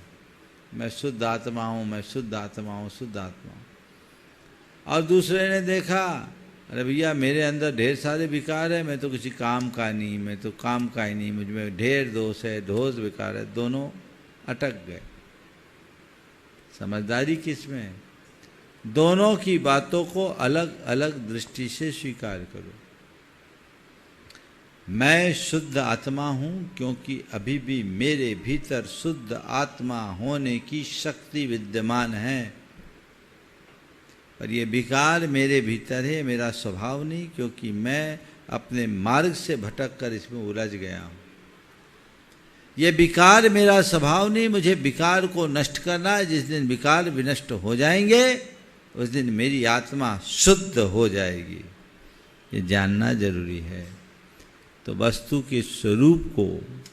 मैं शुद्ध आत्मा हूँ, मैं शुद्ध आत्मा हूँ, शुद्ध आत्मा हूँ। और दूसरे ने देखा अरे भैया मेरे अंदर ढेर सारे विकार है, मैं तो किसी काम का नहीं, मैं तो काम का ही नहीं, मुझ में ढेर दोष है, ढोस विकार है, दोनों अटक गए। समझदारी किस में है? दोनों की बातों को अलग अलग दृष्टि से स्वीकार करो। मैं शुद्ध आत्मा हूं क्योंकि अभी भी मेरे भीतर शुद्ध आत्मा होने की शक्ति विद्यमान है, पर ये विकार मेरे भीतर है, मेरा स्वभाव नहीं, क्योंकि मैं अपने मार्ग से भटक कर इसमें उलझ गया हूं। ये विकार मेरा स्वभाव नहीं, मुझे विकार को नष्ट करना है। जिस दिन विकार विनष्ट हो जाएंगे उस दिन मेरी आत्मा शुद्ध हो जाएगी। ये जानना जरूरी है। तो वस्तु के स्वरूप को,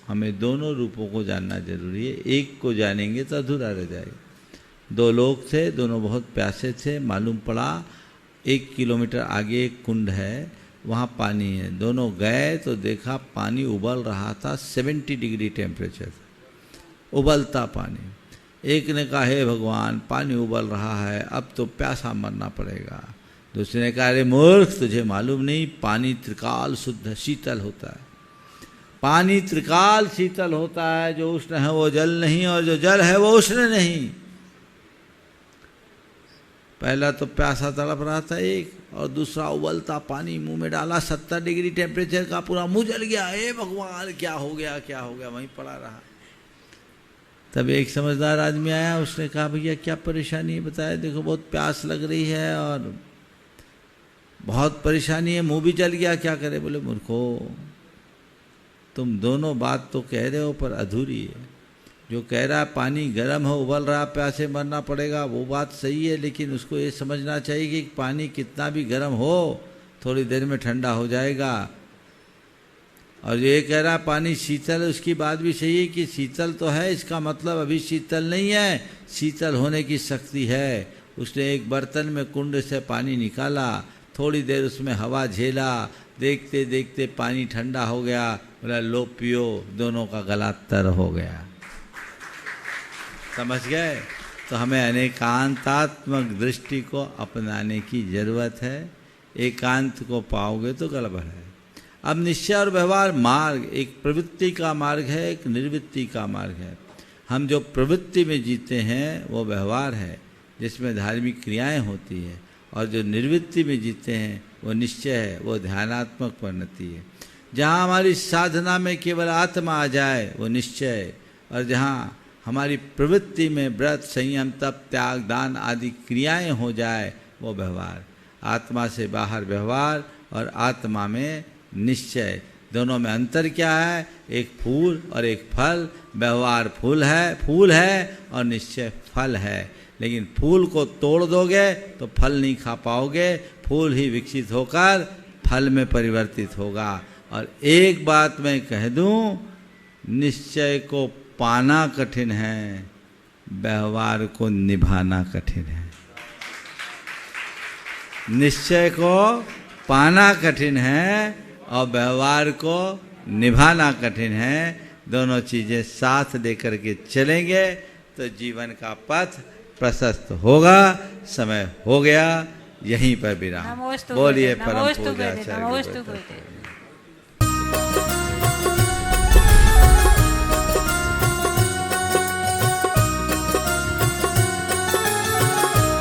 हमें दोनों रूपों को जानना जरूरी है। एक को जानेंगे तो अधूरा रह जाएगा। दो लोग थे, दोनों बहुत प्यासे थे। मालूम पड़ा 1 किलोमीटर आगे एक कुंड है, वहाँ पानी है। दोनों गए तो देखा पानी उबल रहा था, 70 डिग्री टेम्परेचर, उबलता पानी। एक ने कहा हे भगवान पानी उबल रहा है, अब तो प्यासा मरना पड़ेगा। दूसरे ने कहा अरे मूर्ख, तुझे मालूम नहीं पानी त्रिकाल शुद्ध शीतल होता है। पानी त्रिकाल शीतल होता है, जो उष्ण है वो जल नहीं, और जो जल है वो उष्ण नहीं। पहला तो प्यासा तड़प रहा था एक, और दूसरा उबलता पानी मुंह में डाला, 70 डिग्री टेम्परेचर का, पूरा मुंह जल गया। हे भगवान क्या हो गया, क्या हो गया, वहीं पड़ा रहा। तब एक समझदार आदमी आया, उसने कहा भैया क्या परेशानी है बताया। देखो बहुत प्यास लग रही है और बहुत परेशानी है, मुंह भी जल गया, क्या करे। बोले मूर्खो, तुम दोनों बात तो कह रहे हो पर अधूरी है। जो कह रहा है पानी गर्म है, उबल रहा, प्यासे मरना पड़ेगा, वो बात सही है, लेकिन उसको ये समझना चाहिए कि पानी कितना भी गर्म हो थोड़ी देर में ठंडा हो जाएगा। और ये कह रहा है पानी शीतल है, उसकी बात भी सही है कि शीतल तो है, इसका मतलब अभी शीतल नहीं है, शीतल होने की शक्ति है। उसने एक बर्तन में कुंड से पानी निकाला, थोड़ी देर उसमें हवा झेला, देखते देखते पानी ठंडा हो गया। बोला लो पियो, दोनों का गला तर हो गया। समझ गए? तो हमें अनेकांतात्मक दृष्टि को अपनाने की जरूरत है। एकांत को पाओगे तो गड़बड़ है। अब निश्चय और व्यवहार मार्ग, एक प्रवृत्ति का मार्ग है, एक निर्वृत्ति का मार्ग है। हम जो प्रवृत्ति में जीते हैं वो व्यवहार है, जिसमें धार्मिक क्रियाएं होती है, और जो निर्वृत्ति में जीते हैं वो निश्चय है, वो ध्यानात्मक परिणति है। जहाँ हमारी साधना में केवल आत्मा आ जाए वो निश्चय है, और जहाँ हमारी प्रवृत्ति में व्रत, संयम, तप, त्याग, दान आदि क्रियाएं हो जाए वो व्यवहार। आत्मा से बाहर व्यवहार और आत्मा में निश्चय, दोनों में अंतर क्या है? एक फूल और एक फल। व्यवहार फूल है और निश्चय फल है। लेकिन फूल को तोड़ दोगे तो फल नहीं खा पाओगे, फूल ही विकसित होकर फल में परिवर्तित होगा। और एक बात मैं कह दूं, निश्चय को पाना कठिन है, व्यवहार को निभाना कठिन है। निश्चय को पाना कठिन है और व्यवहार को निभाना कठिन है। दोनों चीजें साथ लेकर के चलेंगे तो जीवन का पथ प्रशस्त होगा। समय हो गया, यहीं पर विराम। बोलिए परम पूज्य आचार्य।